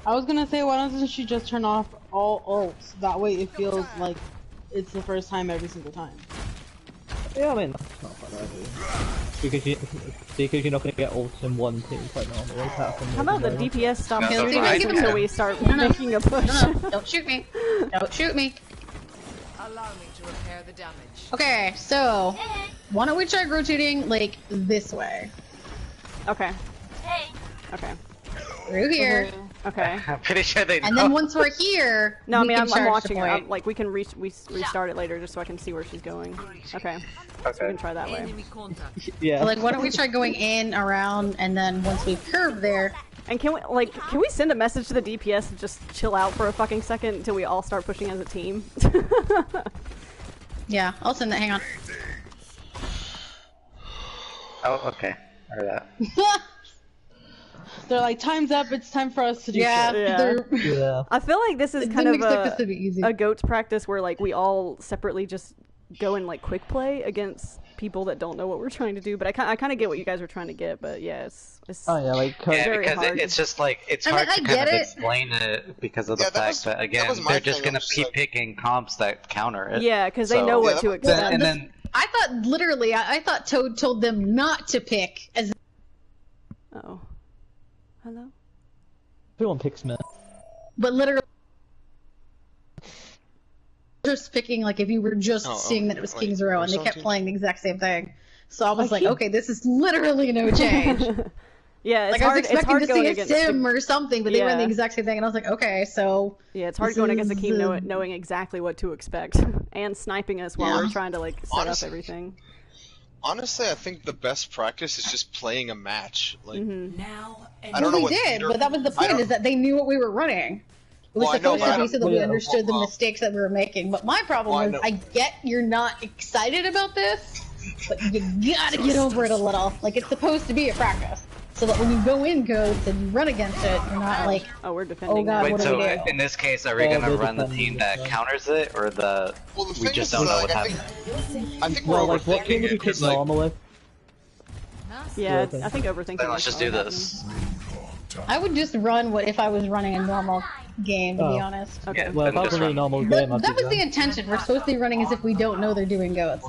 I was gonna say, why doesn't she just turn off all ults? That way it feels like it's the first time every single time. Yeah, I mean, that's not a bad idea. Because you're not going to get ults in one team quite normally. How about the DPS stop shooting us until we start making a push? No, don't shoot me. Don't shoot me. Allow me to repair the damage. Okay, so why don't we try rotating like this way? Okay. Okay. Through here. Okay. I'm pretty sure they know. And then once we're here, no, I mean I'm charge watching the her. point. Like we can restart it later just so I can see where she's going. Okay. So we can try that way. Yeah. So, like, why don't we try going in, around, and then once we curve there. And can we send a message to the DPS and just chill out for a fucking second until we all start pushing as a team? Yeah, I'll send that. Hang on. Oh, okay. I heard that. They're like, time's up, it's time for us to do shit. Yeah. I feel like this is kind of a goats practice where like we all separately just go and like quick play against people that don't know what we're trying to do. But I kind of get what you guys are trying to get. But yeah, it's oh yeah, like very because hard. it's just like it's hard to kind of explain it because of the fact that again they're just gonna keep picking comps that counter it. Yeah, because they know what to expect. And then I thought literally, I thought Toad told them not to pick as. Oh. Hello? Everyone picks me. But literally, just picking, like, if you were just seeing that it was King's Row, and they kept playing the exact same thing. So I was like, okay, this is literally no change. Yeah, it's like hard, I was expecting to see a against sim or something, but they ran the exact same thing, and I was like, okay, so yeah, it's hard going against a team knowing exactly what to expect and sniping us while we're trying to like set up everything. Honestly, I think the best practice is just playing a match. Like, now, I don't know we what did, but that was the point, is that they knew what we were running. It was supposed to be so that we understood the mistakes that we were making. But my problem was, I get you're not excited about this, but you gotta get over it a little. Like, it's supposed to be a practice. So that when you go in goats and you run against it, you're not like, oh, we're defending. Oh god, Wait, what do so we do? in this case, are we gonna run the team that counters it, or we just don't know what happened? I think we're like, what team would you pick normally? Yeah, I think overthinking. Then let's just do this. I would just run what if I was running a normal game, to be honest. Okay. Well, if I was running a normal game, I'd that was the intention. We're supposed to be running as if we don't know they're doing goats.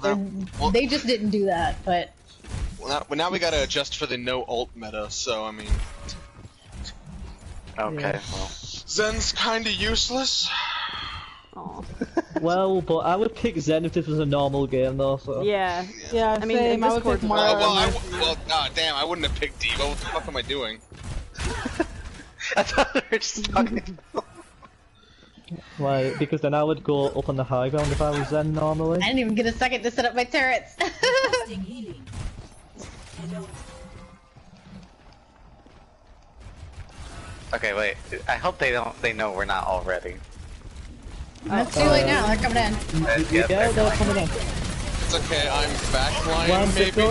They just didn't do that, but... Well, now we gotta adjust for the no ult meta, so I mean... Okay, well... Zen's kinda useless. Well, but I would pick Zen if this was a normal game, though. So. Yeah. I mean, in I would pick Mara. Well, damn, I wouldn't have picked Diva. What the fuck am I doing? I thought we were just talking. Why? Because then I would go up on the high ground if I was Zen normally. I didn't even get a second to set up my turrets. Okay, wait. I hope they know we're not all ready. It's too late now. They're coming in. Yeah, they're coming in. It's okay. I'm backline, maybe.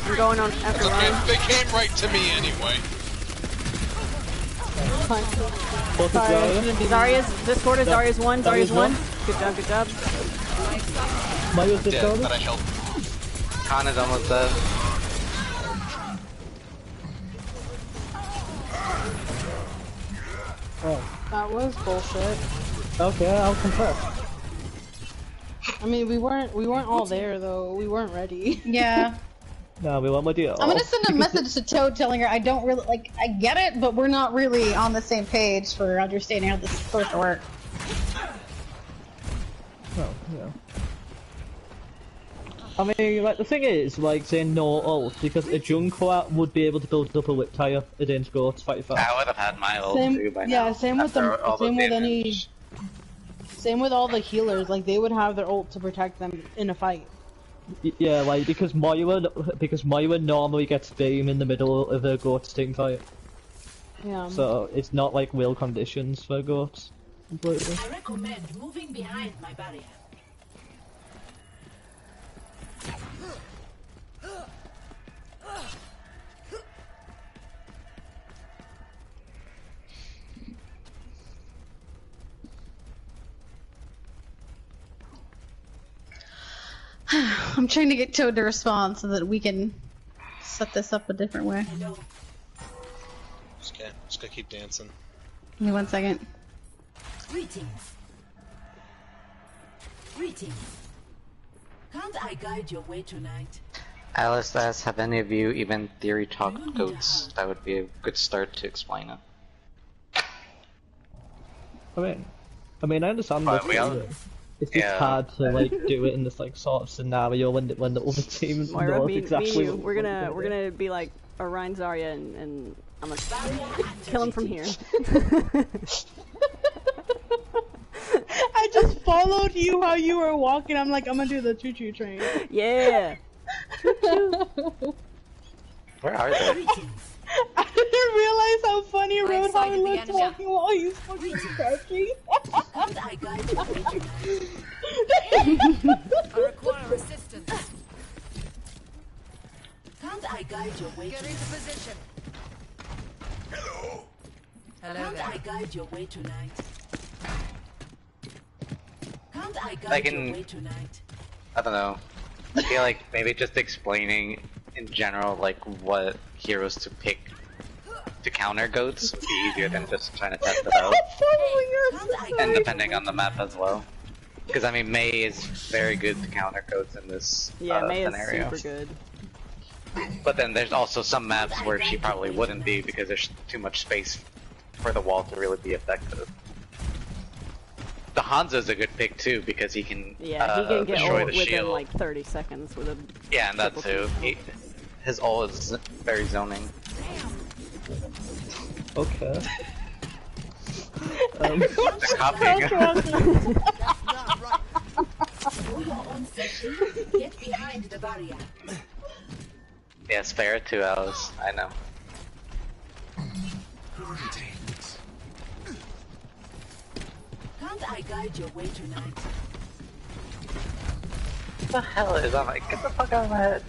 I'm going on after okay. They came right to me anyway. Zarya's Discord is Zarya's 1. Zarya's 1. Good job, good job. Mario's dead, Discord. but I helped. Khan is almost dead. Oh. That was bullshit. Okay, I'll confess. I mean, we weren't all there though. We weren't ready. Yeah. No, we won't with you. I'm gonna send a message to Toad telling her I don't really like. I get it, but we're not really on the same page for understanding how this is supposed to work. Oh, yeah. I mean, like, the thing is, like, saying no ult, because a Junker would be able to build up a whip tire against goats quite fast. I would have had my ult too by now. Yeah, same with same with all the healers. Like, they would have their ult to protect them in a fight. Yeah, like, because Moira normally gets beam in the middle of a goat's team fight. Yeah. So, it's not like will conditions for goats. Completely. I recommend moving behind my barrier. I'm trying to get Toad to respond so that we can set this up a different way. Just gotta keep dancing. Give me 1 second. Greetings. Greetings. Can't I guide your way tonight? Alice asks, have any of you even theory talked goats? That would be a good start to explain it. I mean, I understand But that. It's just hard to like do it in this like sort of scenario when the other team Moira, knows me exactly. and you, we're gonna be like Orion Zarya and I'm gonna kill him from here. I just followed you how you were walking. I'm like, I'm gonna do the choo-choo train. Yeah. Where are they? I didn't realize how funny Roadhog looked walking while he's fucking crouching. I require assistance. Can't I guide your way? Get into position. Hello. Can't I guide your way tonight? Can't I guide Like your way tonight? I don't know. I feel like maybe just explaining in general like what heroes to pick to counter goats would be easier than just trying to test it out. And depending on the map as well. Because I mean Mei is very good to counter goats in this scenario. Is super good. But then there's also some maps where she probably wouldn't be because there's too much space for the wall to really be effective. The Hanzo's a good pick too because he can he can get destroy ult the within shield. like 30 seconds with a Yeah, and that too. His ult is very zoning. Okay. Get behind the barrier. Yeah, spare 2 hours. I know. Can't I guide your way tonight? What the hell is on my? Get the fuck out of my head.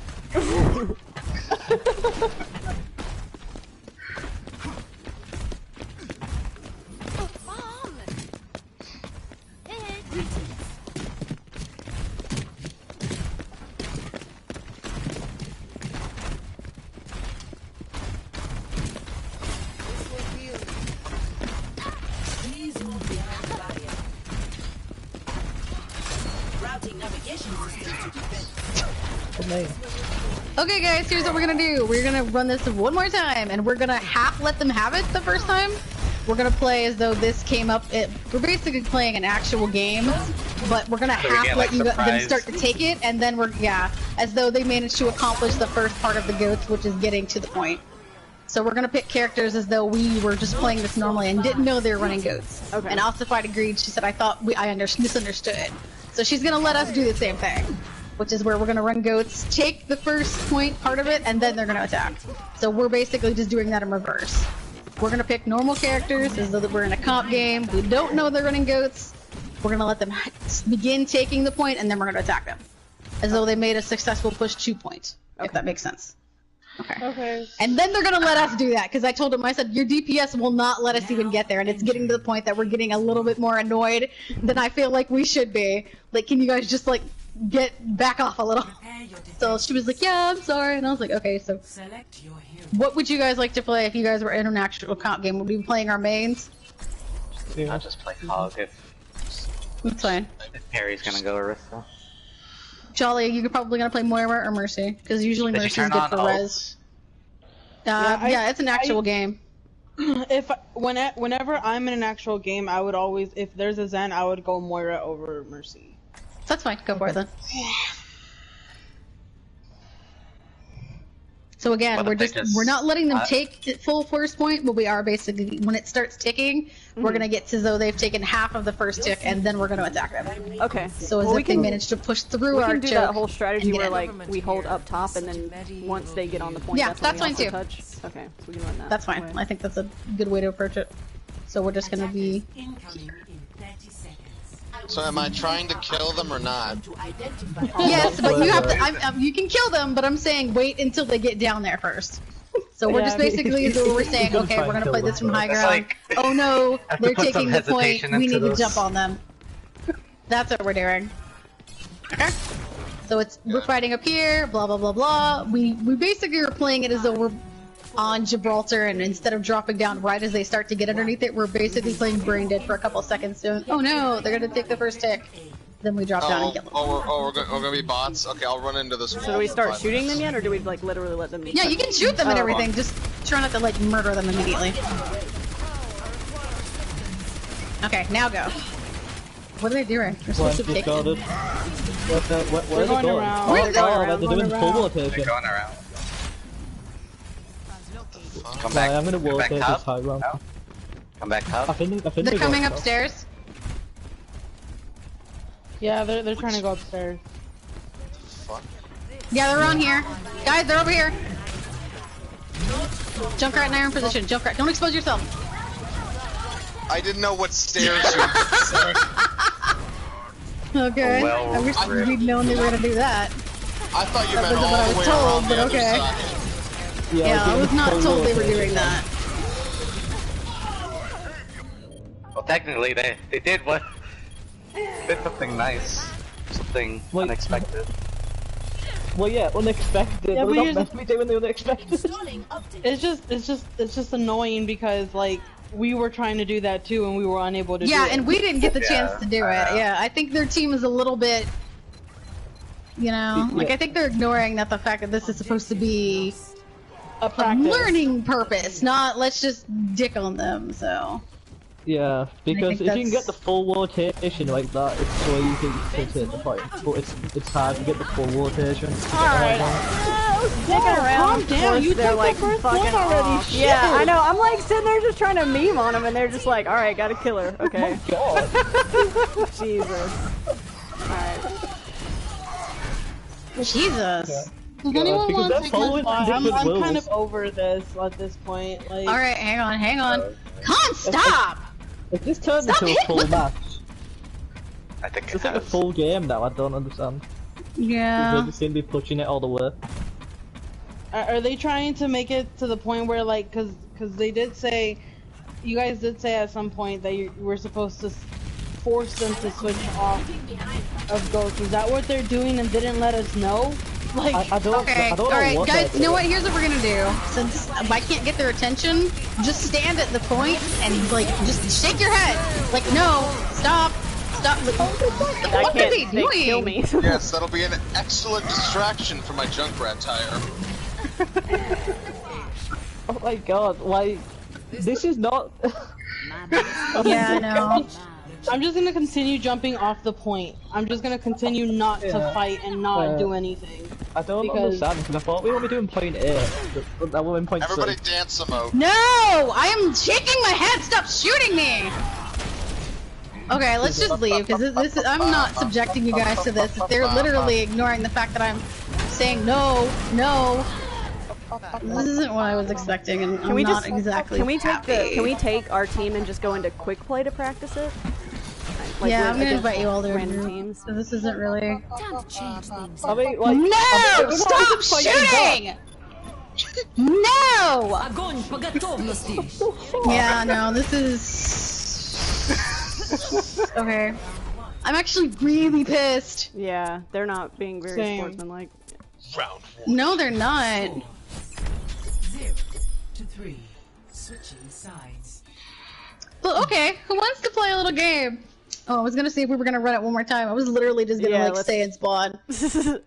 Please move behind the barrier. Routing navigation system to defend. Okay guys, here's what we're gonna do. We're gonna run this one more time, and we're gonna half let them have it the first time. We're gonna play as though this came up. We're basically playing an actual game, but we're gonna So we half get, let like, them start to take it, and then as though they managed to accomplish the first part of the goats, which is getting to the point. So we're gonna pick characters as though we were just playing this normally and didn't know they were running goats. Okay. And Ossified agreed. She said, "I thought I misunderstood." So she's gonna let us do the same thing, which is where we're gonna run goats, take the first point part of it, and then they're gonna attack. So we're basically just doing that in reverse. We're gonna pick normal characters as though that we're in a comp game. We don't know they're running goats. We're gonna let them begin taking the point, and then we're gonna attack them, as though they made a successful push 2 points. If that makes sense. Okay. And then they're gonna let us do that, because I told them, I said, your DPS will not let us even get there, and it's getting to the point that we're getting a little bit more annoyed than I feel like we should be. Like, can you guys just, like, back off a little? So she was like, yeah, I'm sorry, and I was like, okay, so what would you guys like to play if you guys were in an actual comp game? Would we be playing our mains? I'll just play Hog if That's fine. Harry's gonna go Arista. Jolly, you're probably gonna play Moira or Mercy, because usually Did you Mercy's turn good on for ult? res. Yeah, it's an actual game. Whenever I'm in an actual game, I would always, if there's a Zen, I would go Moira over Mercy. That's fine. Go for it then. So again, we're not letting them take the full first point, but we are basically, when it starts ticking, we're gonna get to though they've taken half of the first tick, and then we're gonna attack them. Okay. So as if they manage to push through we our can do choke that whole strategy and get where in. like we hold up top, and then once they get on the point, Yeah, that's when that's we fine also too. touch. Okay, so we can run that. That's fine. way. I think that's a good way to approach it. So we're just gonna be. So am I trying to kill them or not? Yes, but you have to. You can kill them, but I'm saying wait until they get down there first. So we're just basically we're saying, okay, we're gonna play this from high ground. Oh no, they're taking the point. We need to jump on them. That's what we're doing. Okay. So we're fighting up here. Blah blah blah blah. We basically are playing it as though we're on Gibraltar, and instead of dropping down right as they start to get underneath it, we're basically playing brain dead for a couple seconds. So, oh no, they're gonna take the first tick. Then we drop down and kill them. We're gonna be bots? Okay, I'll run into this wall. So do we start for 5 shooting minutes. them yet, or do we like literally let them? Yeah, you can shoot them and everything. Just try not to like murder them immediately. Okay, now go. What are they doing? They're supposed to take them. Where are they going? around. Where's they going? They're doing full rotation. They're going around. Come Right, back. I'm gonna come back rotate top. this high ground. No. Come back top. I think They're they're coming going upstairs. Yeah, they're trying to go upstairs. Yeah, they're on here. Guys, they're over here. Junkrat in iron position. Junkrat, don't expose yourself. I didn't know what stairs you Sorry. Okay. Well, I wish we'd known they were gonna do that. I thought you That meant wasn't what I all the was way told, around the but other okay. side. Yeah, I was not full told they were rotation. doing that. Well, technically, they did what? Did something nice, something unexpected. Well, yeah, unexpected. Yeah, We're but not here's meant to be doing the unexpected. It's just annoying because like we were trying to do that too, and we were unable to. Yeah, do it. and we didn't get the chance to do it. Yeah, I think their team is a little bit, you know, like I think they're ignoring that the fact that this is supposed to be a learning purpose, not let's just dick on them. So. Yeah, because think if you can get the full rotation like that, it's so easy to hit the point. But it's hard to get the full rotation. Alright. I was dicking around. Calm down. You they're took like the first fucking point already. off. Shit. Yeah, I know. I'm like sitting there just trying to meme on them, and they're just like, all right, gotta kill her. Okay. Oh God. Jesus. Alright. Jesus. Does anyone because want to they're take my following spot? I'm different kind rules. of over this at this point. Like, Alright, hang on. Come on, stop! If this turned Stop into a hitting- full what the- match, I think it's like a full game now. I don't understand. Yeah. They just seem to be pushing it all the way. are they trying to make it to the point where, like, because they did say, you guys did say at some point that you were supposed to force them to switch off of ghosts. Is that what they're doing and didn't let us know? Like, I don't. Okay, I don't know alright, what guys, they're you know what? doing. Here's what we're gonna do. Since I can't get their attention, just stand at the point and, like, just shake your head. Like, no, stop. Like, what are they doing? Kill me. Yes, that'll be an excellent distraction for my Junkrat tire. Oh my God! Like, this is not. Yeah, I know. I'm just gonna continue jumping off the point. I'm just gonna continue not to fight and not do anything. I don't Because- understand because I thought we were only doing point A, but now we're in point Everybody C. dance emote. No! I am shaking my head! Stop shooting me! Okay, let's just leave, because this is- I'm not subjecting you guys to this. They're literally ignoring the fact that I'm saying no, no. This isn't what I was expecting, and I'm not exactly happy. Can we take our team and just go into quick play to practice it? Like, yeah, I'm gonna against invite you all to random random teams. so this isn't really... Time to change things. I mean, like, No! Stop shooting! No! Огонь по готовности. Yeah, no, this is... Okay. I'm actually really pissed. Yeah, they're not being very Same. sportsmanlike. Round No, they're not. 0 to 3. Switching sides. Well, okay, who wants to play a little game? Oh, I was gonna see if we were gonna run it one more time. I was literally just gonna, like, stay and spawn.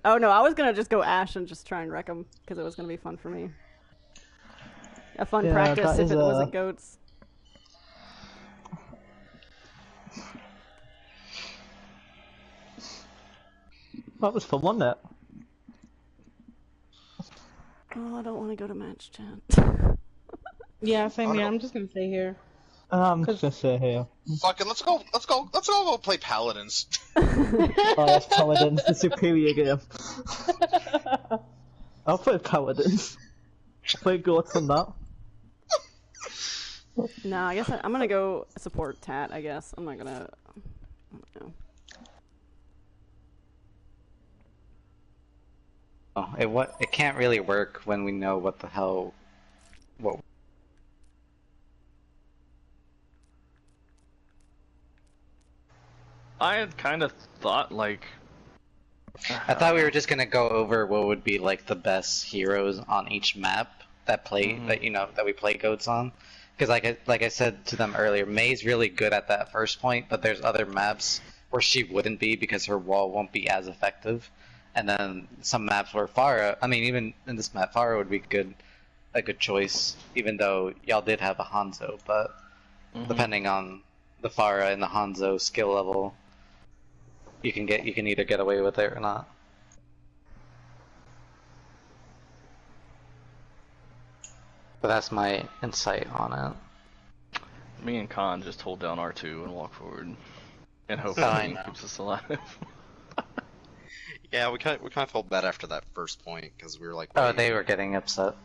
Oh no, I was gonna just go Ash and just try and wreck them, because it was gonna be fun for me. A fun Yeah, practice that if is, it wasn't goats. That was fun, wasn't it? Oh, I don't want to go to match chat. Yeah, same here. I'm just gonna stay here. I'm just gonna say here. Fucking let's go play Paladins. Oh, yes, Paladins, the superior game. I'll play Paladins. I'll play Goats on that. No, I guess I'm gonna go support Tat, I guess. I'm not gonna... I don't know. Oh, it can't really work when we know what the hell. What. I had kind of thought like. I thought we were just gonna go over what would be like the best heroes on each map that play that that we play goats on, because like I said to them earlier, May's really good at that first point, but there's other maps where she wouldn't be because her wall won't be as effective, and then some maps where Pharah, I mean even in this map Pharah would be a good choice, even though y'all did have a Hanzo, but depending on the Pharah and the Hanzo skill level, you can either get away with it or not. But that's my insight on it. Me and Khan just hold down R2 and walk forward, and hope I it know. keeps us alive. Yeah, we kind of felt bad after that first point because we were like, Oh, wait. they were getting upset.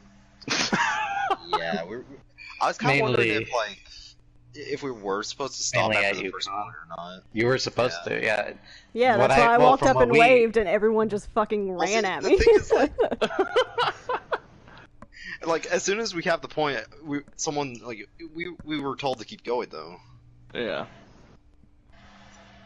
Yeah, I was kind of wondering Mainly- if we were supposed to stop Mainly after at the you, first Khan. point or not. You were supposed to, yeah. Yeah, What that's why I walked from up what and we- waved, and everyone just fucking ran at me. Like as soon as we have the point, we were told to keep going though. Yeah.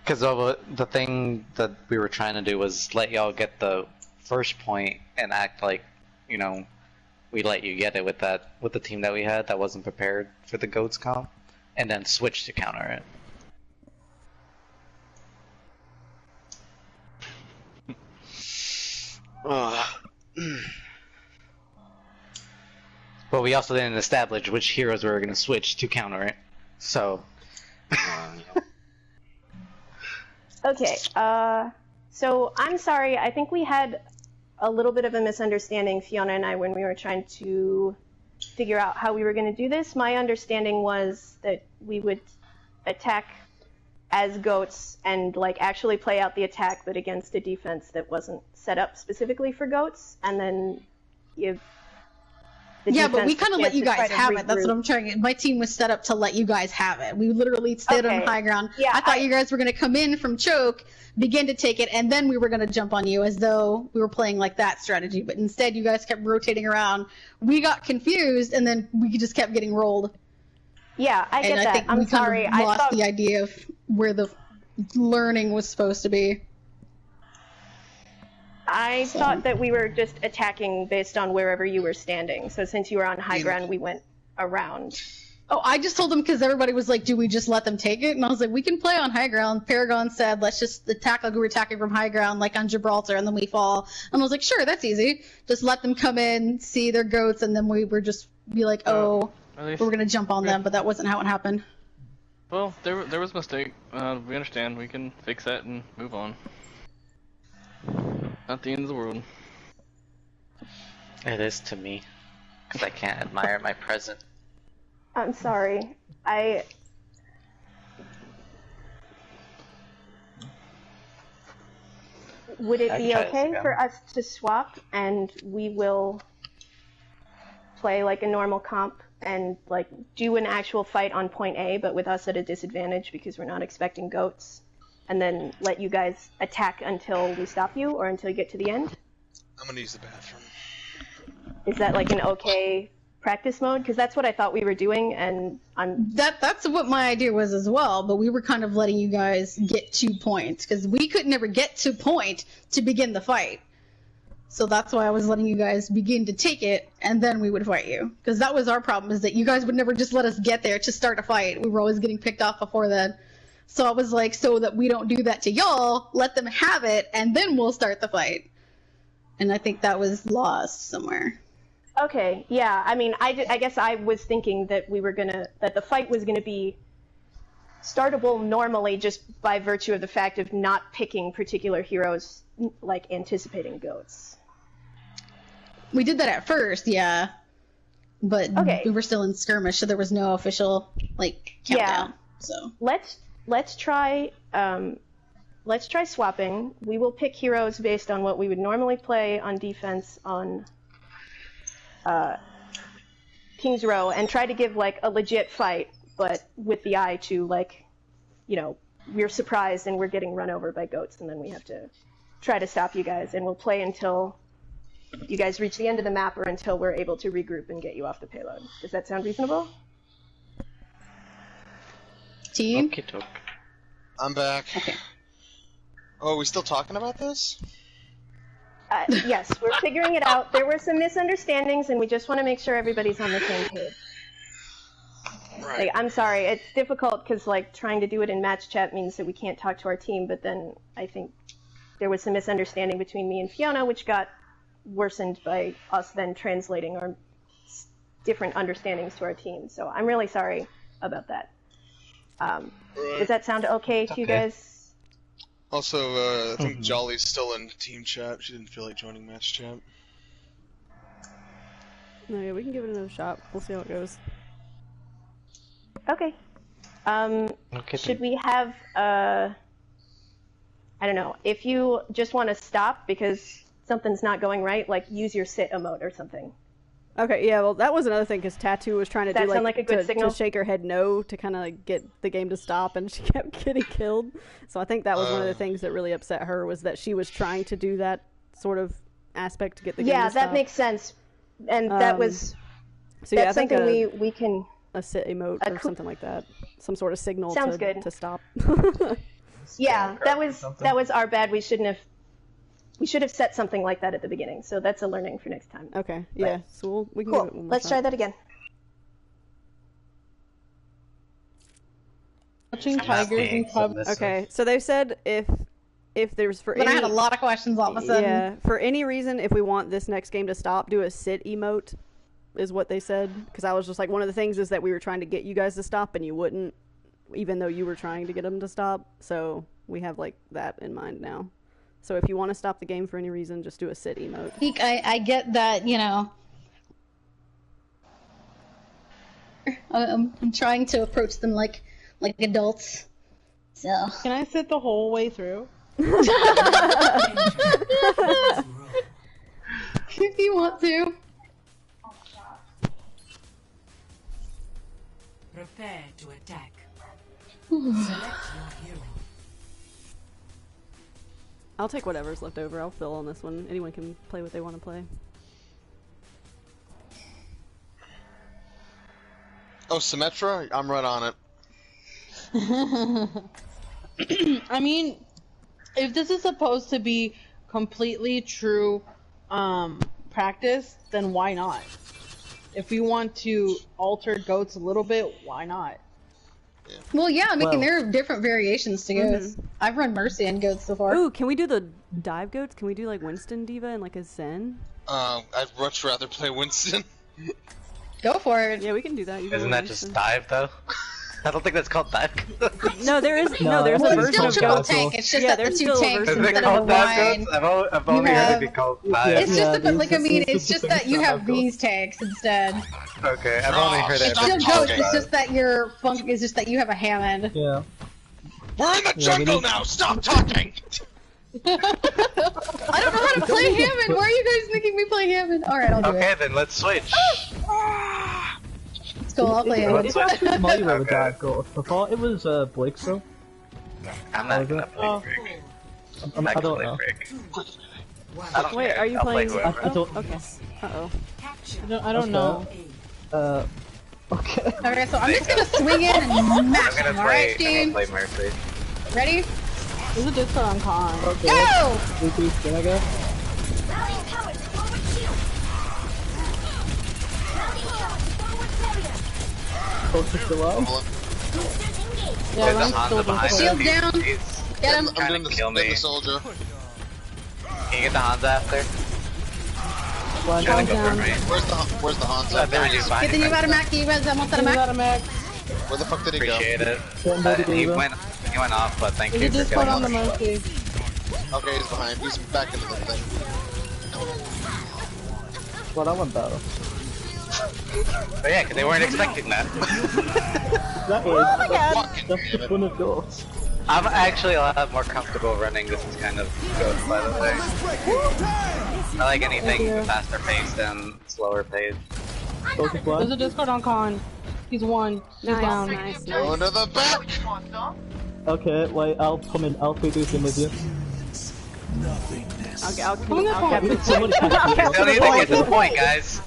Because the thing that we were trying to do was let y'all get the first point and act like, we let you get it with the team that we had that wasn't prepared for the GOATS comp, and then switch to counter it. But we also didn't establish which heroes we were going to switch to counter it, so... Okay, so I'm sorry, I think we had a little bit of a misunderstanding, Fiona and I, when we were trying to figure out how we were going to do this. My understanding was that we would attack as goats and like actually play out the attack, but against a defense that wasn't set up specifically for goats, and then give the yeah, but we defense kind of a let chance you to guys try to have it. That's what regroup. I'm trying. My team was set up to let you guys have it. We literally stayed on Okay. high ground. Yeah, I thought you guys were going to come in from choke, begin to take it, and then we were going to jump on you as though we were playing like that strategy. But instead, you guys kept rotating around. We got confused, and then we just kept getting rolled. Yeah, I get and that. I think I'm we sorry. kind of lost I thought the idea of where the learning was supposed to be. I thought that we were just attacking based on wherever you were standing. So since you were on high ground, we went around. Oh, I just told them because everybody was like, do we just let them take it? And I was like, we can play on high ground. Paragon said, let's just attack like we were attacking from high ground, like on Gibraltar, and then we fall. And I was like, sure, that's easy. Just let them come in, see their goats, and then we were just be like, oh, we're going to jump on them. But that wasn't how it happened. Well, there was a mistake. We understand. We can fix that and move on. Not the end of the world. It is to me, because I can't admire my present. I'm sorry. Would it I be can try this okay again. for us to swap and we will play like a normal comp and like do an actual fight on point A, but with us at a disadvantage because we're not expecting goats, and then let you guys attack until we stop you or until you get to the end? I'm gonna use the bathroom. Is that like an okay practice mode? Because that's what I thought we were doing, and That's what my idea was as well, but we were kind of letting you guys get 2 points, because we could never get to point to begin the fight. So that's why I was letting you guys begin to take it, and then we would fight you. Because that was our problem, is that you guys would never just let us get there to start a fight. We were always getting picked off before then. So I was like, so that we don't do that to y'all, let them have it, and then we'll start the fight. And I think that was lost somewhere. Okay, yeah. I mean, I guess I was thinking that that the fight was gonna be startable normally just by virtue of the fact of not picking particular heroes, like anticipating goats. We did that at first, yeah. But we were still in skirmish, so there was no official, like, countdown. So Let's try swapping. We will pick heroes based on what we would normally play on defense on King's Row, and try to give like a legit fight, but with the eye to like, you know, we're surprised and we're getting run over by goats, and then we have to try to stop you guys, and we'll play until you guys reach the end of the map or until we're able to regroup and get you off the payload. Does that sound reasonable? Team? I'm back. Okay. Oh, are we still talking about this? Yes, we're figuring it out. There were some misunderstandings, and we just want to make sure everybody's on the same page. Right. Like, I'm sorry, it's difficult because like trying to do it in match chat means that we can't talk to our team. But then I think there was some misunderstanding between me and Fiona, which got worsened by us then translating our different understandings to our team. So I'm really sorry about that. Does that sound okay to you guys? Also, I think Jolly's still in team chat. She didn't feel like joining match chat. No, yeah, we can give it another shot. We'll see how it goes. Okay. Should we have, I don't know, if you just want to stop because something's not going right, like use your sit emote or something. Okay, yeah, well, that was another thing, because Tattoo was trying to Does that do, sound like a good signal? to shake her head no, to kind of, like, get the game to stop, and she kept getting killed. So I think that was one of the things that really upset her, was that she was trying to do that sort of aspect to get the game to stop. Yeah, that makes sense. And that was, so yeah, that's I think something we can... A sit emote or something like that. Some sort of signal Sounds good. to stop. Yeah, that was our bad. We should have set something like that at the beginning. So that's a learning for next time. Okay, yeah. So we can Cool. give it one more Let's shot. try that again. Watching tigers and cubs. Okay, so they said if there's for But any... I had a lot of questions all of a sudden. Yeah, for any reason, if we want this next game to stop, do a sit emote, is what they said. Because I was just like, one of the things is that we were trying to get you guys to stop, and you wouldn't, even though you were trying to get them to stop. So we have, like, that in mind now. So if you want to stop the game for any reason, just do a sit emote. I get that, you know. I'm trying to approach them like adults. So. Can I sit the whole way through? If you want to. Prepare to attack. Select your hero. I'll take whatever's left over. I'll fill on this one. Anyone can play what they want to play. Oh, Symmetra? I'm right on it. I mean, if this is supposed to be completely true practice, then why not? If we want to alter goats a little bit, why not? Well, yeah, I mean, there are different variations to goats. I've run Mercy on goats so far. Ooh, can we do the dive goats? Can we do like Winston Diva and like a Zen? I'd much rather play Winston. Go for it. Yeah, we can do that. Isn't that just dive though? I don't think that's called dive. No, there is there's a version of triple tank. It's just that the two tanks instead of a line. I've only heard it be called dive. It's just it's just that you have these tanks instead. Okay, I've only heard it. It's still goats. It's just that your funk is just that you have a Hammond. Yeah. We're in the jungle now. Stop talking. I don't know how to play Hammond. Why are you guys making me play Hammond? All right, I'll do it. Okay, then let's switch. It's cool. I'll play Hammond. It's actually familiar with that goal. I thought it was Blake still. I'm not gonna play Frick. I don't know. Wait, are you playing? I don't. Okay. Uh-oh. I don't know. Okay. Okay, so I'm just gonna swing in and mash him, alright, team? Play Mercy. Ready? There's a Discord on con. Okay. Go! Can I go? Closest to low? Yeah, I'm still behind Shield down. Get him. I'm doing the soldier. Can you get the Hansa after? One Trying to go down. for me. Where's the Hansa? Get the new Mac. You guys want that Mac? Where the fuck did he go? Appreciate it. He went off, but thank you There's a for Discord getting on the off. Mercy. Okay, he's behind. He's back into the thing. Well, I want that. But yeah, because they weren't expecting that. That is. Oh my god! That's the fun of goals. I'm actually a lot more comfortable running this kind of Ghost, by the way. I like anything faster paced and slower paced. There's a Discord on con. He's one. He's down. Nice. Go to the back! Okay, wait, I'll come in. I'll be in with you. I'll capture the Somebody point. I'll You capture don't need the to get to the point. point, guys.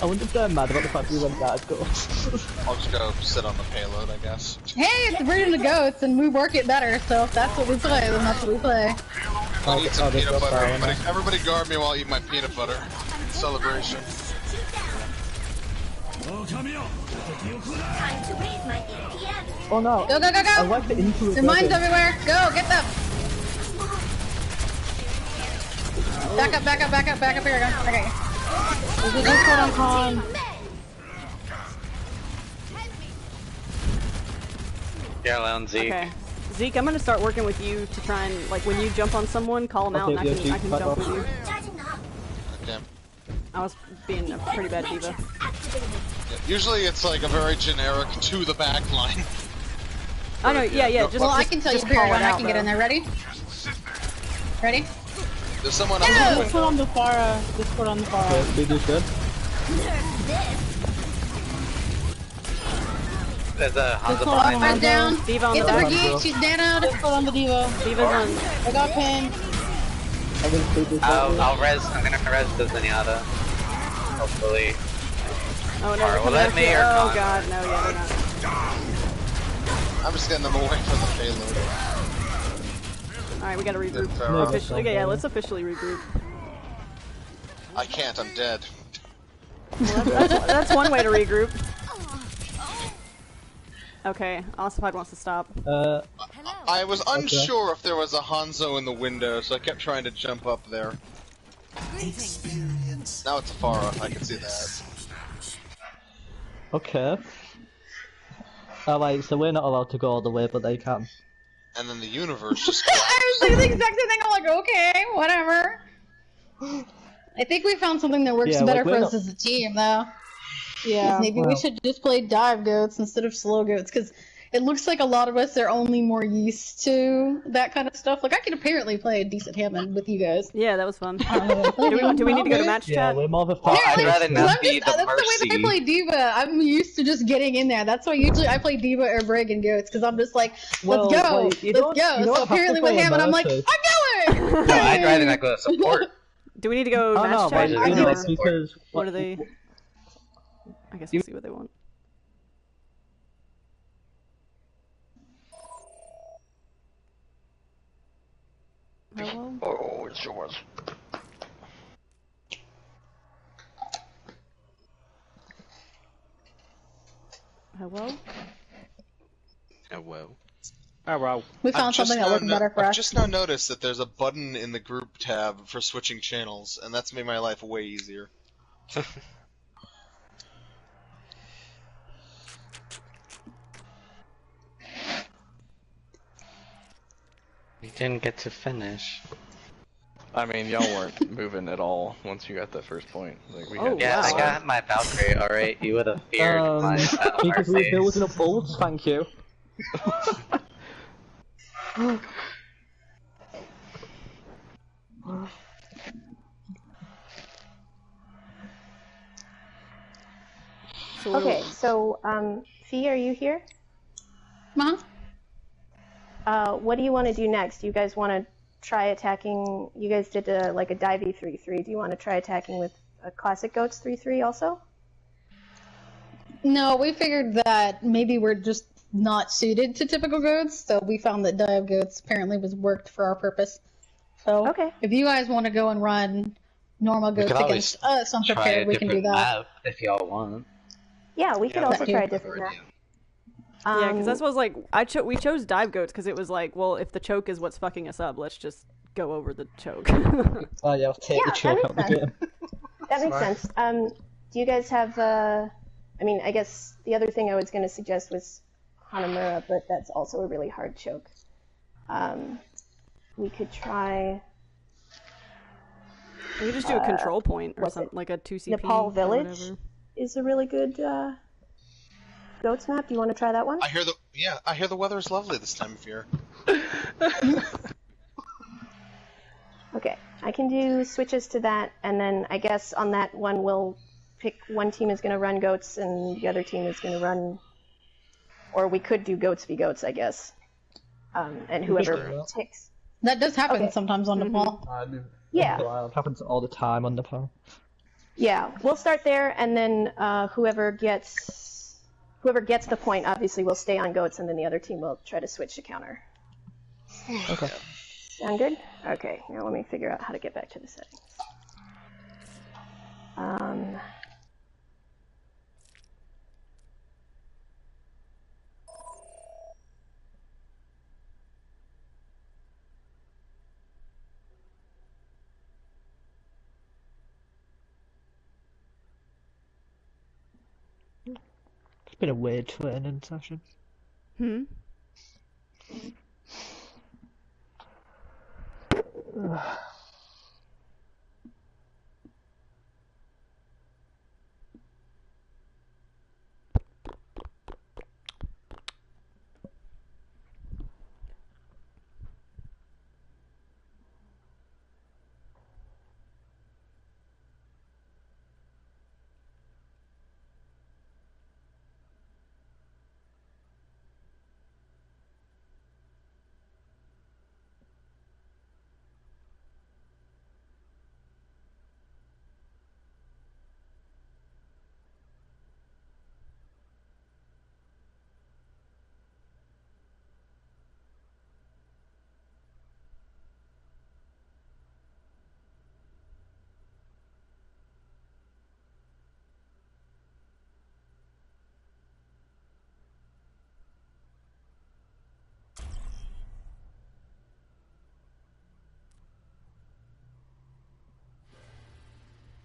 I wonder if they're mad about the fact we went that goal. I'll just go sit on the payload, I guess. Hey, it's a version of goats, and we work it better, so if that's what we play, then that's what we play. I need some peanut butter. Everybody guard me while I eat my peanut butter. Celebration. Oh no. Go, go, go, go! I like the intuitive. Their mines everywhere! Go, get them! Back up, back up, back up, back up here. Okay. There's a Discord on con. Yeah, Leon, Zeke. Okay. Zeke, I'm gonna start working with you to try and, like, when you jump on someone, call them out and I can jump with you. Okay. I was being a pretty bad diva. Usually it's like a very generic to the back line. I know, yeah, just well, I can tell you period when I can get in there. Ready? Ready? There's someone else. Discord on the Pharah. Discord on the Pharah. Okay, they do good. There's a Hansa Discord on behind the Hansa down. Diva on Get the the back. brigade. She's down. Discord on the Diva. Diva's on. I got pinned. I'm gonna stay this I'm gonna res the Zenyatta. Hopefully. Oh no, Alright, well, let me or oh con. god, no, yeah, they're not. I'm just getting them away from the payload. Alright, we gotta regroup. No, Okay, yeah, let's officially regroup. I can't, I'm dead. Well, that's one way to regroup. Okay, Ossified wants to stop. I was unsure if there was a Hanzo in the window, so I kept trying to jump up there. Now it's a Pharah, I can see that. Okay. Alright, so we're not allowed to go all the way, but they can. and then the universe just I collapsed. was thinking the exact same thing. I'm like, okay, whatever. I think we found something that works better for us as a team, though. Yeah. Maybe we should just play dive goats instead of slow goats, because it looks like a lot of us are only more used to that kind of stuff. Like, I can apparently play a decent Hammond with you guys. Yeah, that was fun. do we need to go to match chat? Yeah, we're more of a Well, I'd rather Because not be the that's the way mercy. that I play Diva. I'm used to just getting in there. That's why usually I play Diva or Brig and Goats, because I'm just like, let's go, let's go. So apparently with Hammond, I'm like, I'm going! No, I'd rather not go to support. Do we need to go match no, chat? because What are they? I guess we'll see what they want. Hello? Oh, it's yours. Hello? Hello. Oh, well. We found something that worked better for I've us. just now noticed that there's a button in the group tab for switching channels, and that's made my life way easier. We didn't get to finish. I mean, y'all weren't moving at all once you got that first point. Like we had Yeah, I got my Valkyrie, alright? You would have feared my because we built a bolt, thank you. Okay, so, Fee, are you here? Huh? What do you want to do next? Do you guys want to try attacking? You guys did like a divey 3-3. Do you want to try attacking with a classic goats 3-3 also? No, we figured that maybe we're just not suited to typical goats, so we found that dive goats apparently was worked for our purpose. So, if you guys want to go and run normal We goats could against always us try unprepared, a we can do different that. map if y'all want. Yeah, we could also that try a too. different map. Yeah, because that's what was like. We chose dive goats because it was like, well, if the choke is what's fucking us up, let's just go over the choke. Oh yeah, I'll take the choke out the game. That makes sense. Do you guys have? I mean, I guess the other thing I was going to suggest was Hanamura, but that's also a really hard choke. We could try. We could just do a control point or something, like a 2CP. Nepal or Village whatever. is a really good goats map. Do you want to try that one? I hear the weather is lovely this time of year. Okay, I can do switches to that, and then I guess on that one we'll pick one team is going to run goats and the other team is going to run, or we could do goats v goats, I guess. And whoever takes. That does happen Okay. sometimes on Nepal. Yeah. It happens all the time on Nepal. Yeah, we'll start there, and then whoever gets the point, obviously, will stay on goats, and then the other team will try to switch to counter. Okay. Sound good? Okay, now let me figure out how to get back to the settings. It's been a weird training session.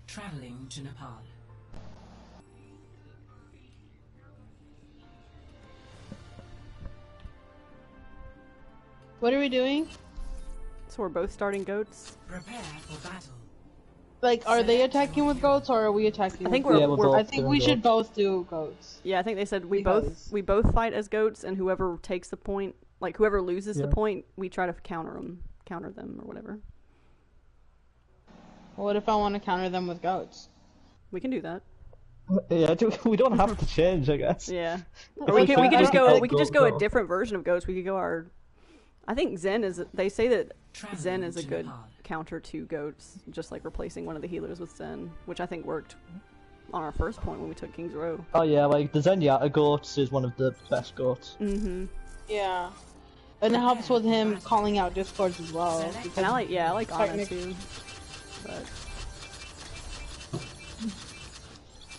Traveling to Nepal. What are we doing? So we're both starting goats. Prepare for battle. Like, are they attacking with goats or are we attacking? I think with we're goats? I think we should both do goats. Yeah, I think they said we both fight as goats, and whoever takes the point, like whoever loses the point, we try to counter them or whatever. Well, what if I want to counter them with goats? We can do that. Yeah, we don't have to change, I guess. Yeah, or we could just go. We could just go a different version of goats. We could go our. I think Zen is. They say that Zen is a good counter to goats, just like replacing one of the healers with Zen, which I think worked on our first point when we took King's Row. Oh yeah, like the Zenyatta goats is one of the best goats. Yeah, and it helps with him calling out discords as well. And I like Ana too. But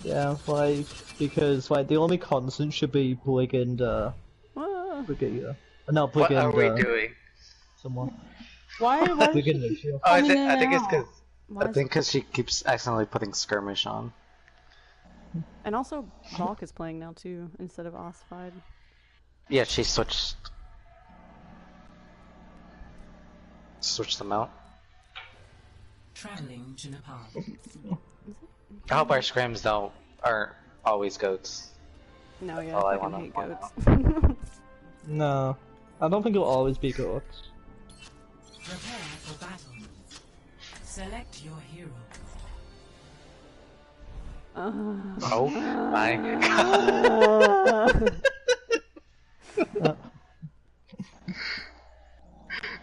yeah, like because like the only constant should be Blig and Brigitte. No, Blig What and are we doing? someone. Why? Blig and Lucio. Oh, I think it's because she keeps accidentally putting skirmish on. and also Valk is playing now too instead of Ossified. Yeah, she switched them out. Traveling to Nepal. I hope our scrims though are always goats. No, yeah, All I I fucking wanna hate point goats. No, I don't think it'll always be goats. Prepare for battle. Select your hero. Oh my god.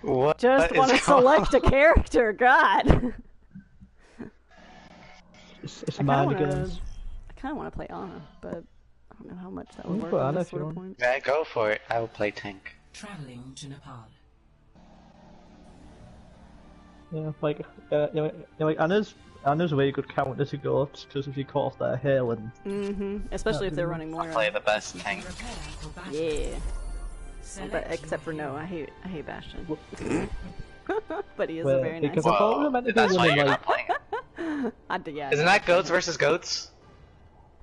What Just want to is going select a character, God. It's I mind kind games. of want to play Ana, but I don't know how much that would You work put at Ana this if you sort of want. point. Yeah, go for it. I will play tank. Traveling to Nepal. Yeah, like like Anna's a very good counter to goats because if you cut off their hair and Especially if they're running I'll Moira. play the best tank. Yeah. But except for no, I hate Bastion. But he is a very nice. because I thought we were meant to be That's why winning you're like not playing. Yeah. Isn't that goats versus goats?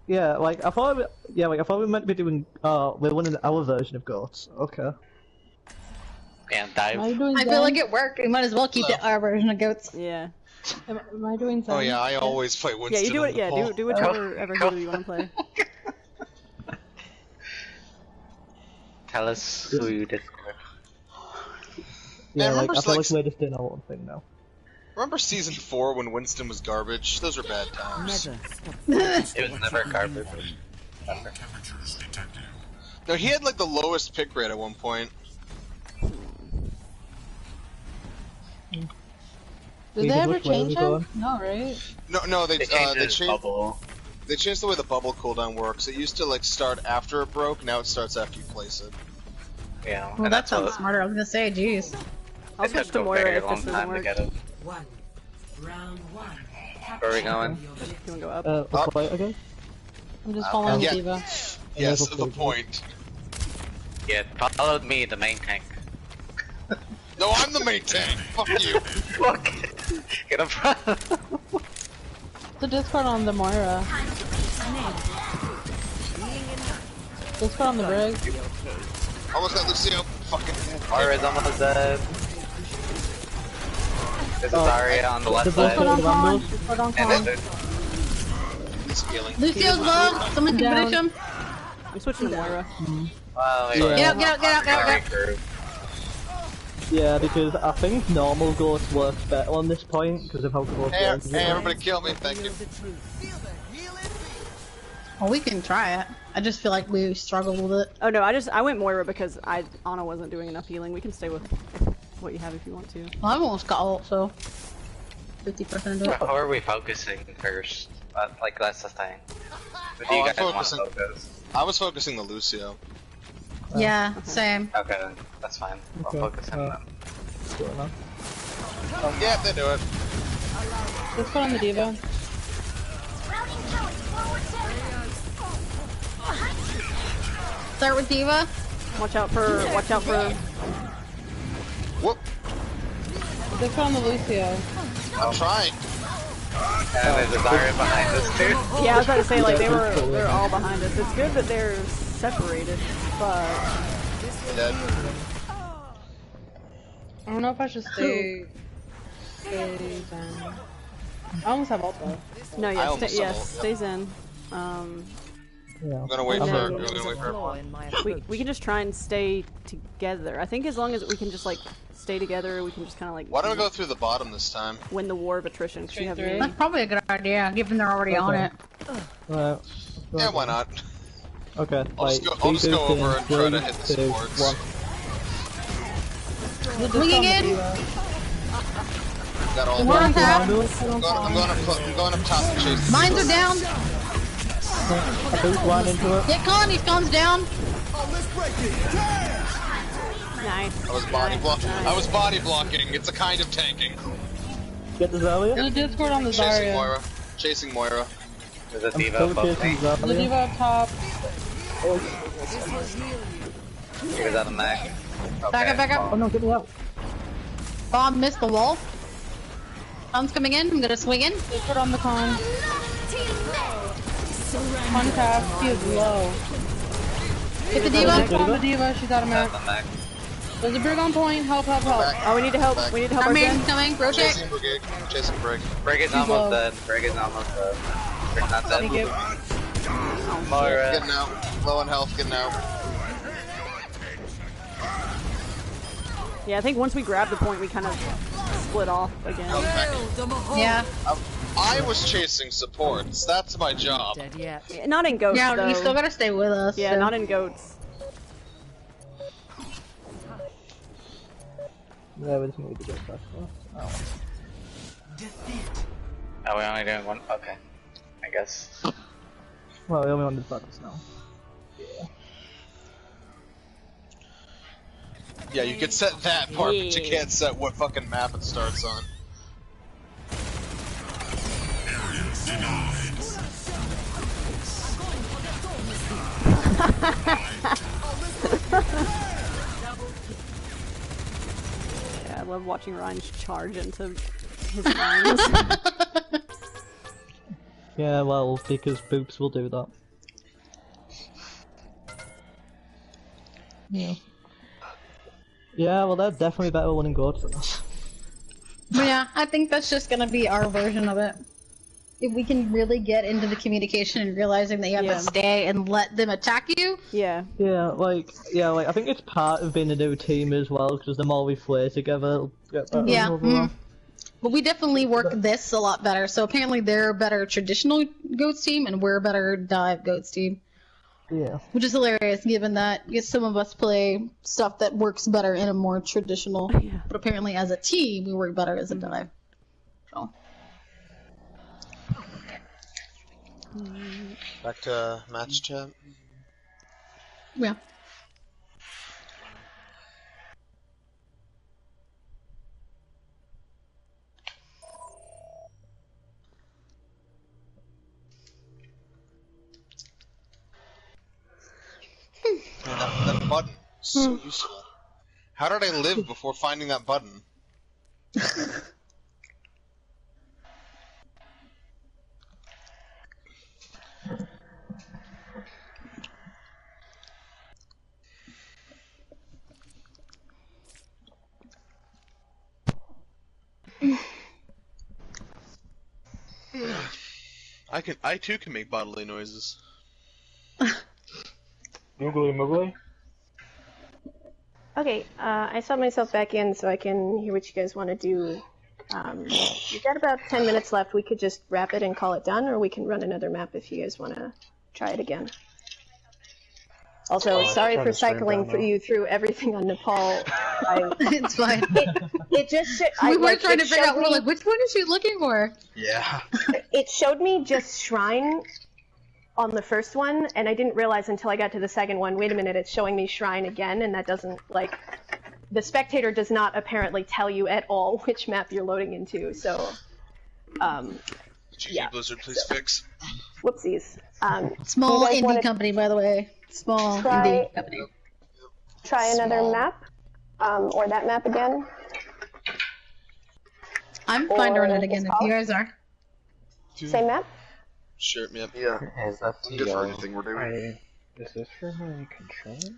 yeah, like I thought we were meant to be doing we're winning our version of goats. Okay. And dive. Am I doing I feel like it worked. We might as well keep it our version of goats. Yeah. Am I doing Oh Zen? yeah, I always play Winston. Yeah, you do it. in Yeah, Nepal. do whichever hero you want to play. Tell us who you Discord. Yeah, Man, like I remember, feel like like- we're just doing our own thing now. Remember season 4 when Winston was garbage? Those are bad times. It was never garbage. Temperatures detected. No, he had like the lowest pick rate at one point. Did Ethan, they ever which way are we change going? him? No, right? No, they changed changed. bubble. They changed the way the bubble cooldown works. It used to like start after it broke. Now it starts after you place it. Yeah. Well, and that sounds what- smarter. I was gonna say, jeez. I'll it switch took to a Moira very if long this doesn't time to work. get it. One. Round one. Where are we going? You wanna go up? What's right again? I'm just following Yeah. Diva. Yes, the point. Yeah, followed me, the main tank. No, I'm the main tank. Fuck you. Fuck. Get up front. The Discord on the Moira. Discord on the Brig. Almost got Lucio. Fucking. Moira's almost dead. This is Oh. Zarya on the left Discord side. on Rambles. Discord on And Con. then He's healing. Lucio's low. Someone can finish him. I'm switching to Moira. oh, Yeah. Get out, get out, get out, get out, get out. Sorry, Yeah, because I think normal goats works better on this point because of how close Hey, it is. hey, everybody kill me. Thank you. Well, we can try it. I just feel like we struggled with it. Oh no, I went Moira because Ana wasn't doing enough healing. We can stay with what you have if you want to. Well, I've almost got ult, so 50% of it. How are we focusing first? Like, that's the thing. What do Oh, you I'm guys want to focusing. focus? I was focusing the Lucio. Yeah, same. Okay, then. That's fine. Okay, I'll focus on them. Going on. Yeah, they do it. Discord on the Diva. Start with Diva. Watch out for. Whoop. Discord on the Lucio. I'm trying. And there's a Zarya behind us, too. Yeah, I was about to say like they're all behind us. It's good that they're separated, but Dead. I don't know if I should stay Zen. I almost have ult though. No, I yeah, almost yes, have ult, stay Zen. I'm gonna wait for everyone. We can just try and stay together. I think as long as we can just like stay together, we can just kind of like. Why don't we go through the bottom this time? Win the war of attrition. 'Cause you have That's probably a good idea, given they're already on it. Right. Yeah, why not? Okay. I'll just go over and try to hit the supports. Swinging in. Got all We're on top. I'm going up top to chase. Mines are down. I boot one into it. Get Con, Con's down. Nice. I was body blocking. I was body blocking. It's a kind of tanking. Get the Zarya. There's a Discord on the Chasing Zarya. Moira. Chasing Moira. There's a diva above me. There's a diva up top. He was out of mag. Back up, back up. Oh no, get me out. Bomb missed the wall. Con's coming in. I'm gonna swing in. Discord on the Con. Con tap. He is low. Get the diva. On the diva. She's out of mag. There's a Brig on point. Help, help, help. Oh, we need to help. We need to help our Coming, Zen. coming. Rotate. Chasing Brigade. Chasing Brig. Brig is almost dead. Brig is almost dead. Brig's not dead. Thank you. Moira. Getting out. Low on health. Getting out. Yeah, I think once we grab the point, we kind of split off again. Yeah. I was chasing supports. That's my job. Yeah, not in goats. Yeah, though. you still gotta stay with us. Yeah, so. not in goats. Yeah, we just need to get back off. Oh, we're only doing one? Okay. I guess. Well, we only want to focus now. Yeah, you can set that part, but you can't set what fucking map it starts on. Yeah, I love watching Ryan charge into his lines. Yeah, well, because Boops will do that. Yeah. Yeah, well, they're definitely better winning good for us. But yeah, I think that's just gonna be our version of it. If we can really get into the communication and realizing that you have to stay and let them attack you. Yeah. Yeah, like I think it's part of being a new team as well, because the more we play together, it'll get better. Yeah. But we definitely work this a lot better. So apparently they're a better traditional goats team, and we're a better dive goats team. Yeah. Which is hilarious, given that some of us play stuff that works better in a more traditional. Yeah. But apparently, as a team, we work better as a dive. So. Back to match chat. Yeah. Man, that button is so useful. How did I live before finding that button? I too can make bodily noises. Googly moogly? Okay, I subbed myself back in so I can hear what you guys want to do. We've got about 10 minutes left. We could just wrap it and call it done, or we can run another map if you guys want to try it again. Also, sorry for cycling you through everything on Nepal. It's fine. It just we were trying to figure out. We're like, which one is she looking for? Yeah. It showed me just Shrine on the first one, and I didn't realize until I got to the second one, wait a minute, it's showing me Shrine again, and that doesn't, like, the spectator does not apparently tell you at all which map you're loading into, so, GG Blizzard, please fix. Whoopsies. Small indie company, by the way. Small indie company. Try another map, or that map again. I'm fine to run it again if you guys are. Same map? Sure, yep. Yeah. Is that I'm good for anything we're doing. Is this for my controller?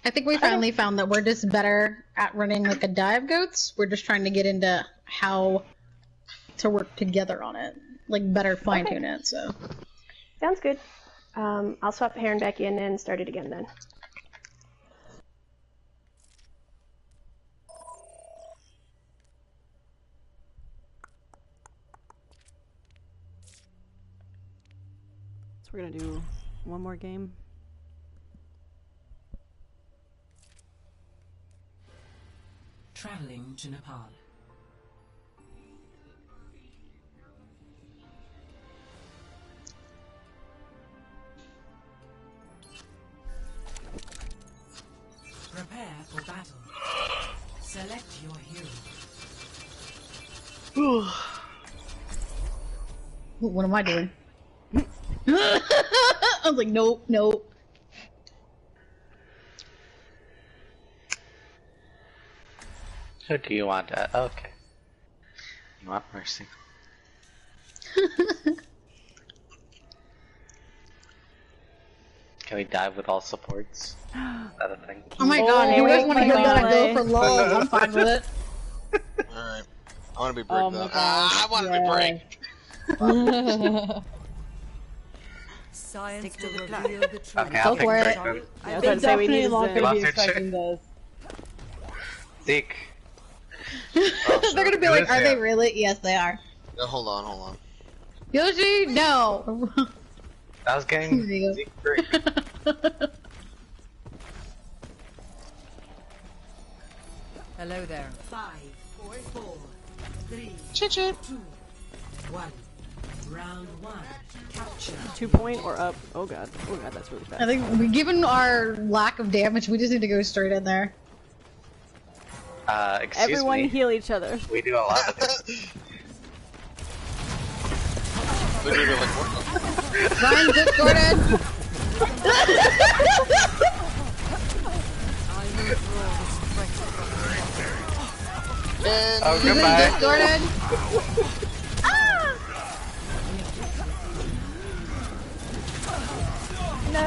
I think we finally found that we're just better at running like a dive goats. We're just trying to get into how to work together on it, like better fine tune it. So sounds good. I'll swap Heron back in and start it again then. So we're gonna do one more game. Traveling to Nepal. Prepare for battle. Select your hero. what am I doing? I was like, nope, nope. Who do you want? Okay. You want Mercy? Can we dive with all supports? Is that a thing? Oh my god, if you guys want to give that a go for lulz, I'm fine with it. Alright. I want to be Brig though. I want to be Brig! Science will reveal the truth. Okay, I'll pick Brig then. I think definitely not going to be expecting this. Zeke. They're gonna be like, are they really? Yes, they are. No, hold on. Yoshi, no! I was getting Zeke Brig. Hello there. 5, 4, 3, Chit 2, 1. Round 1. Capture. 2 point or up? Oh god, that's really fast. I think, given our lack of damage, we just need to go straight in there. Excuse Everyone me. heal each other. We do a lot of it. They're gonna be like, what? Ryan discorded! Oh, goodbye. Discorded! No!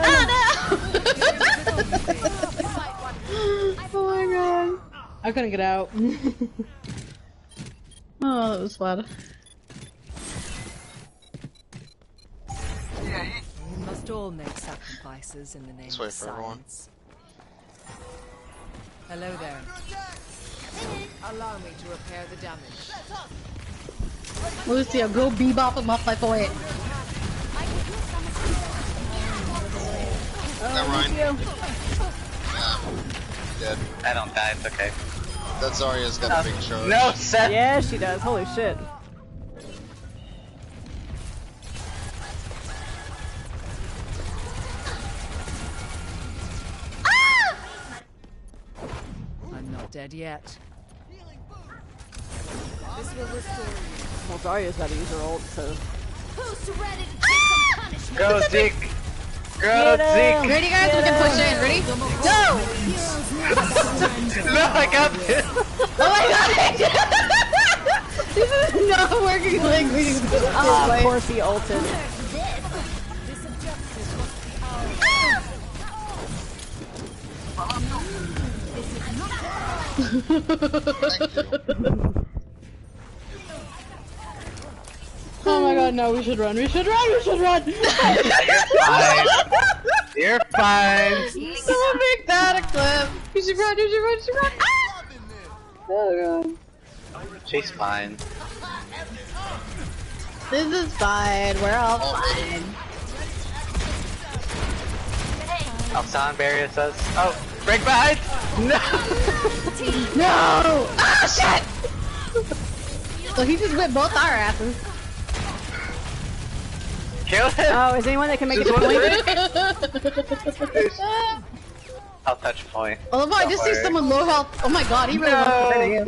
Oh my god. I couldn't get out. Oh, that was fun. We must all make sacrifices in the name This way of for everyone. science. Hello there. Allow me to repair the damage. Lucio, go bebop him up like a Is that Ryan? Dead. I don't die, it's okay. That Zarya's got a big charge. No, Seth! Yeah, she does. Holy shit. I'm not dead yet. This will restore you. Well, Zarya's got to use her ult, so... Who's ready to take some punishment? Go, Zeke! Go, Zeke! Ready, guys? We can push in. Ready? Go! No, I got this! Oh my god! This is not working like we do. Ah, of course he ulted. Oh my god, no, we should run, we should run, we should run! You're fine! Someone make that a clip! You should run, you should run, you should run! Ah! Oh god. She's fine. This is fine, we're all fine. Alsan Barrier says, oh, break behind! No! No! Ah, shit! So he just whipped both our asses. Kill him! Oh, is anyone that can make it a point? I'll touch point. Oh, I just see someone low health. Oh my god, he really wants to hurt you.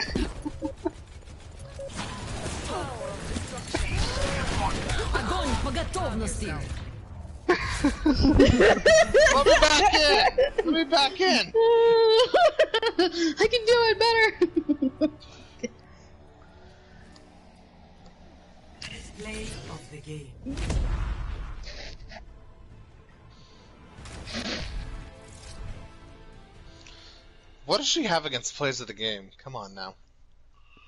Огонь по готовности. Let me back in! Let me back in! I can do it better! Play of the game. What does she have against plays of the game? Come on now.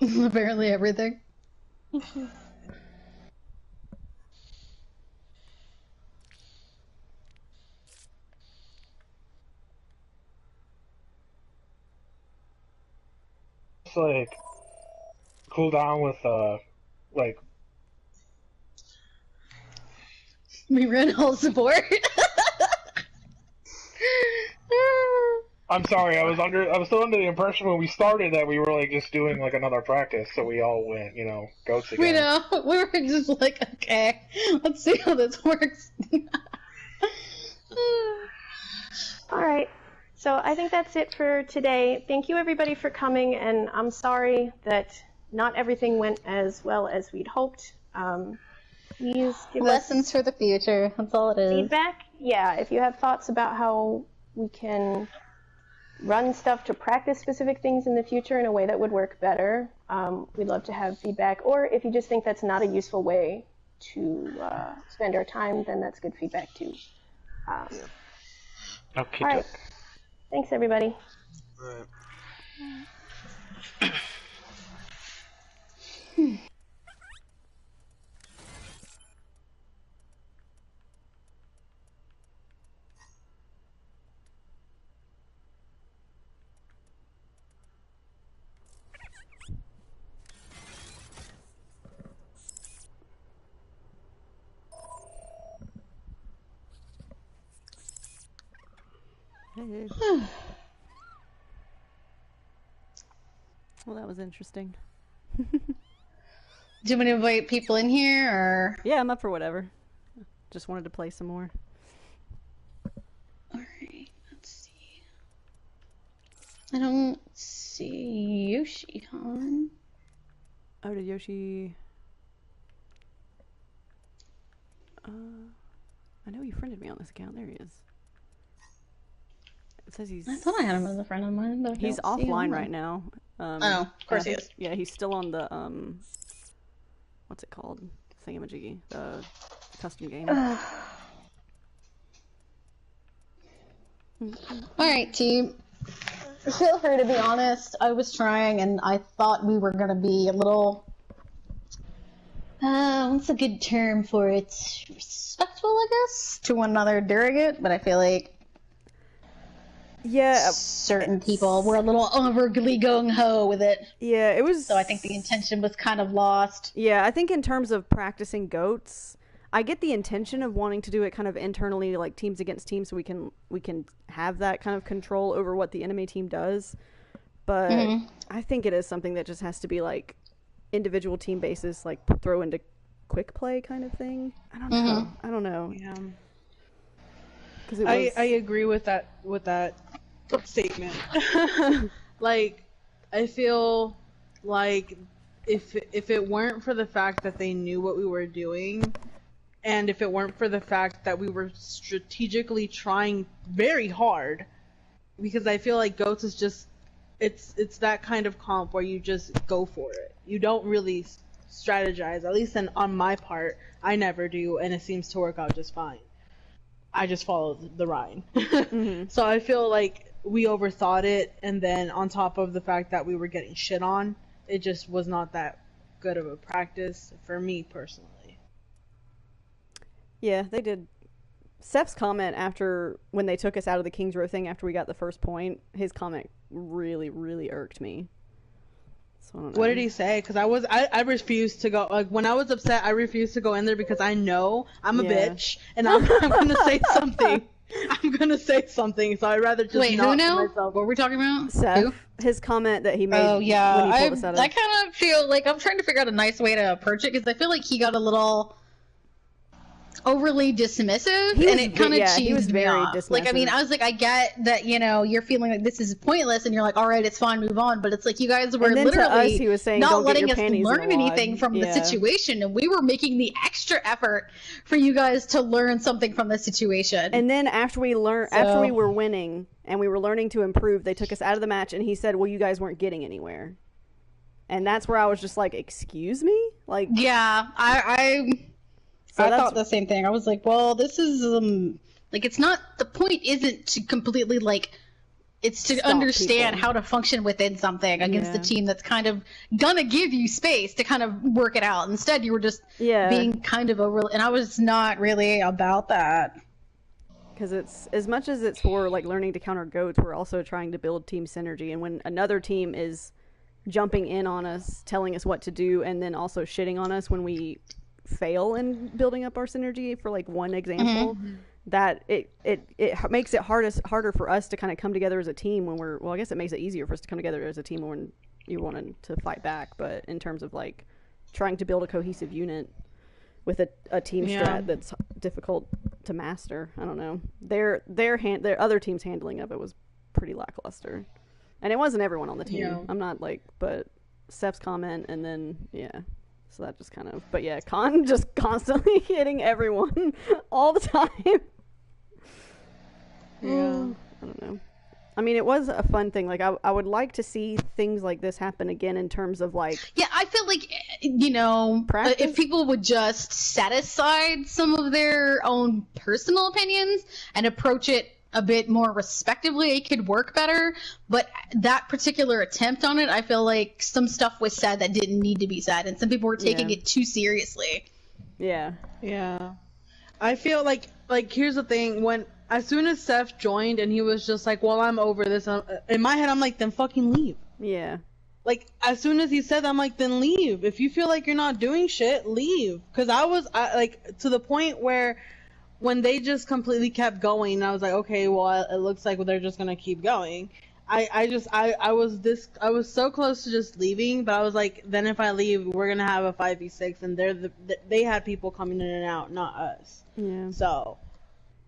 Apparently everything. It's like cool down with like we ran all support. I'm sorry, I was still under the impression when we started that we were like just doing like another practice, so we all went, you know, goats again. We know. We were just like, okay, let's see how this works. Alright, so I think that's it for today. Thank you everybody for coming, and I'm sorry that not everything went as well as we'd hoped. Please give Lessons us for the future, that's all it is. feedback. Yeah, if you have thoughts about how we can run stuff to practice specific things in the future in a way that would work better, we'd love to have feedback. Or if you just think that's not a useful way to spend our time, then that's good feedback too. Okay. All right. Thanks, everybody. Well, that was interesting. Do you want to invite people in here, or? Yeah, I'm up for whatever. Just wanted to play some more. Alright, let's see. I don't see Yoshi, hon. Oh, did Yoshi... I know he friended me on this account. There he is. It says he's... I thought I had him as a friend of mine, but he's I don't see him. offline right now. Oh, of course he is. Yeah, he's still on the, what's it called? Thingamajiggy. The custom game. Alright, team. Feel free to be honest. I was trying, and I thought we were gonna be a little... what's a good term for it? Respectful, I guess, to one another during it, but I feel like certain people were a little overly gung-ho with it. Yeah, it was... So I think the intention was kind of lost. Yeah, I think in terms of practicing goats, I get the intention of wanting to do it kind of internally, like teams against teams, so we can have that kind of control over what the enemy team does. But I think it is something that just has to be like individual team basis, like throw into quick play kind of thing. I don't know. I don't know. Yeah. I agree with that statement. Like, I feel like if it weren't for the fact that they knew what we were doing, and if it weren't for the fact that we were strategically trying very hard, because I feel like GOATS is just it's that kind of comp where you just go for it. You don't really strategize. At least on my part, I never do, and it seems to work out just fine. I just follow the Rhine. So I feel like we overthought it, and then on top of the fact that we were getting shit on, it just was not that good of a practice for me personally. Yeah, they did. Seph's comment after, when they took us out of the King's Row thing after we got the first point, his comment really, really irked me. So I don't know. What did he say? Because I refused to go. Like, when I was upset, I refused to go in there because I know I'm a bitch, and I'm gonna say something. I'm gonna say something, so I'd rather just not myself. What were we talking about? Seth, who? His comment that he made when he pulled us out of... I kind of feel like I'm trying to figure out a nice way to approach it, because I feel like he got a little overly dismissive, and it kind of cheesed he was me very off. dismissive. Like, I mean, I was like, I get that, you know, you're feeling like this is pointless, and you're like, all right, it's fine, move on. But it's like you guys were literally to us, he was saying, not don't letting get your us panties learn in a wad. anything from the situation, and we were making the extra effort for you guys to learn something from the situation. And then after we were winning and we were learning to improve, they took us out of the match, and he said, well, you guys weren't getting anywhere. And that's where I was just like, excuse me? Like, yeah, I thought the same thing. I was like, well, this is, like, it's not, the point isn't to completely, like, It's to stop understand people. how to function within something against the Yeah. team that's kind of gonna give you space to kind of work it out. Instead, you were just being kind of over, and I was not really about that. Because it's as much as it's for like learning to counter goats, we're also trying to build team synergy. And when another team is jumping in on us, telling us what to do, and then also shitting on us when we fail in building up our synergy, for like one example, that it makes it harder for us to kind of come together as a team when we're, well, I guess it makes it easier for us to come together as a team when you want to fight back. But in terms of like trying to build a cohesive unit with a team strat that's difficult to master, I don't know. Their other team's handling of it was pretty lackluster, and it wasn't everyone on the team. Yeah. I'm not like, but Steph's comment, and then so that just kind of, but yeah, Khan just constantly hitting everyone all the time. Yeah. I don't know. I mean, it was a fun thing. Like, I would like to see things like this happen again in terms of, like... Yeah, I feel like, if people would just set aside some of their own personal opinions and approach it a bit more respectively, it could work better. But that particular attempt on it, I feel like some stuff was said that didn't need to be said, and some people were taking it too seriously. Yeah. Yeah. I feel like here's the thing, as soon as Seth joined and he was just like, well, I'm over this, in my head I'm like, then fucking leave. Yeah. Like, as soon as he said that, I'm like, then leave. If you feel like you're not doing shit, leave. Because I was to the point where when they just completely kept going, I was like, okay, well, it looks like they're just gonna keep going. I was so close to just leaving, but I was like, then if I leave, we're gonna have a 5v6, and they had people coming in and out, not us. Yeah.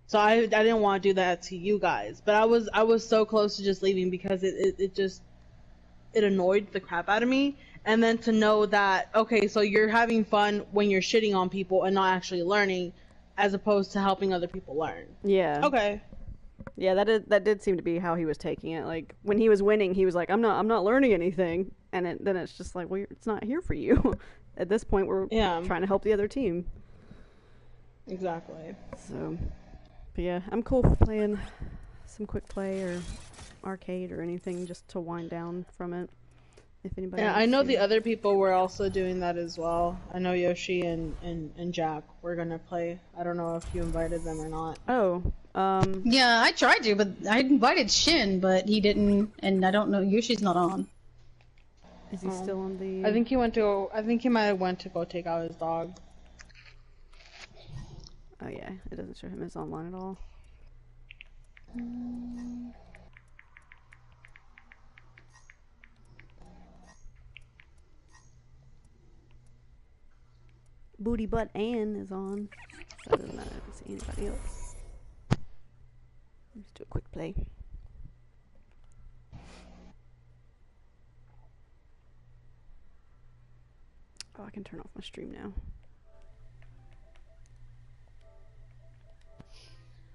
So I didn't want to do that to you guys, but I was so close to just leaving because it annoyed the crap out of me. And then to know that, okay, so you're having fun when you're shitting on people and not actually learning, as opposed to helping other people learn. Yeah. Okay. Yeah, that did seem to be how he was taking it. Like, when he was winning, he was like, I'm not learning anything. And then it's just like, well, it's not here for you. At this point, we're trying to help the other team. Exactly. So, but yeah, I'm cool for playing some quick play or arcade or anything just to wind down from it. If anybody I know the other people were also doing that as well. I know Yoshi and Jack were gonna play. I don't know if you invited them or not. Oh, yeah, I tried to, but I invited Shin, but he didn't, and I don't know, Yoshi's not on. Is he still on the... I think he might have went to go take out his dog. Oh yeah, it doesn't show him as online at all. Booty Butt Ann is on. So that doesn't matter. I don't see anybody else. Let's do a quick play. Oh, I can turn off my stream now.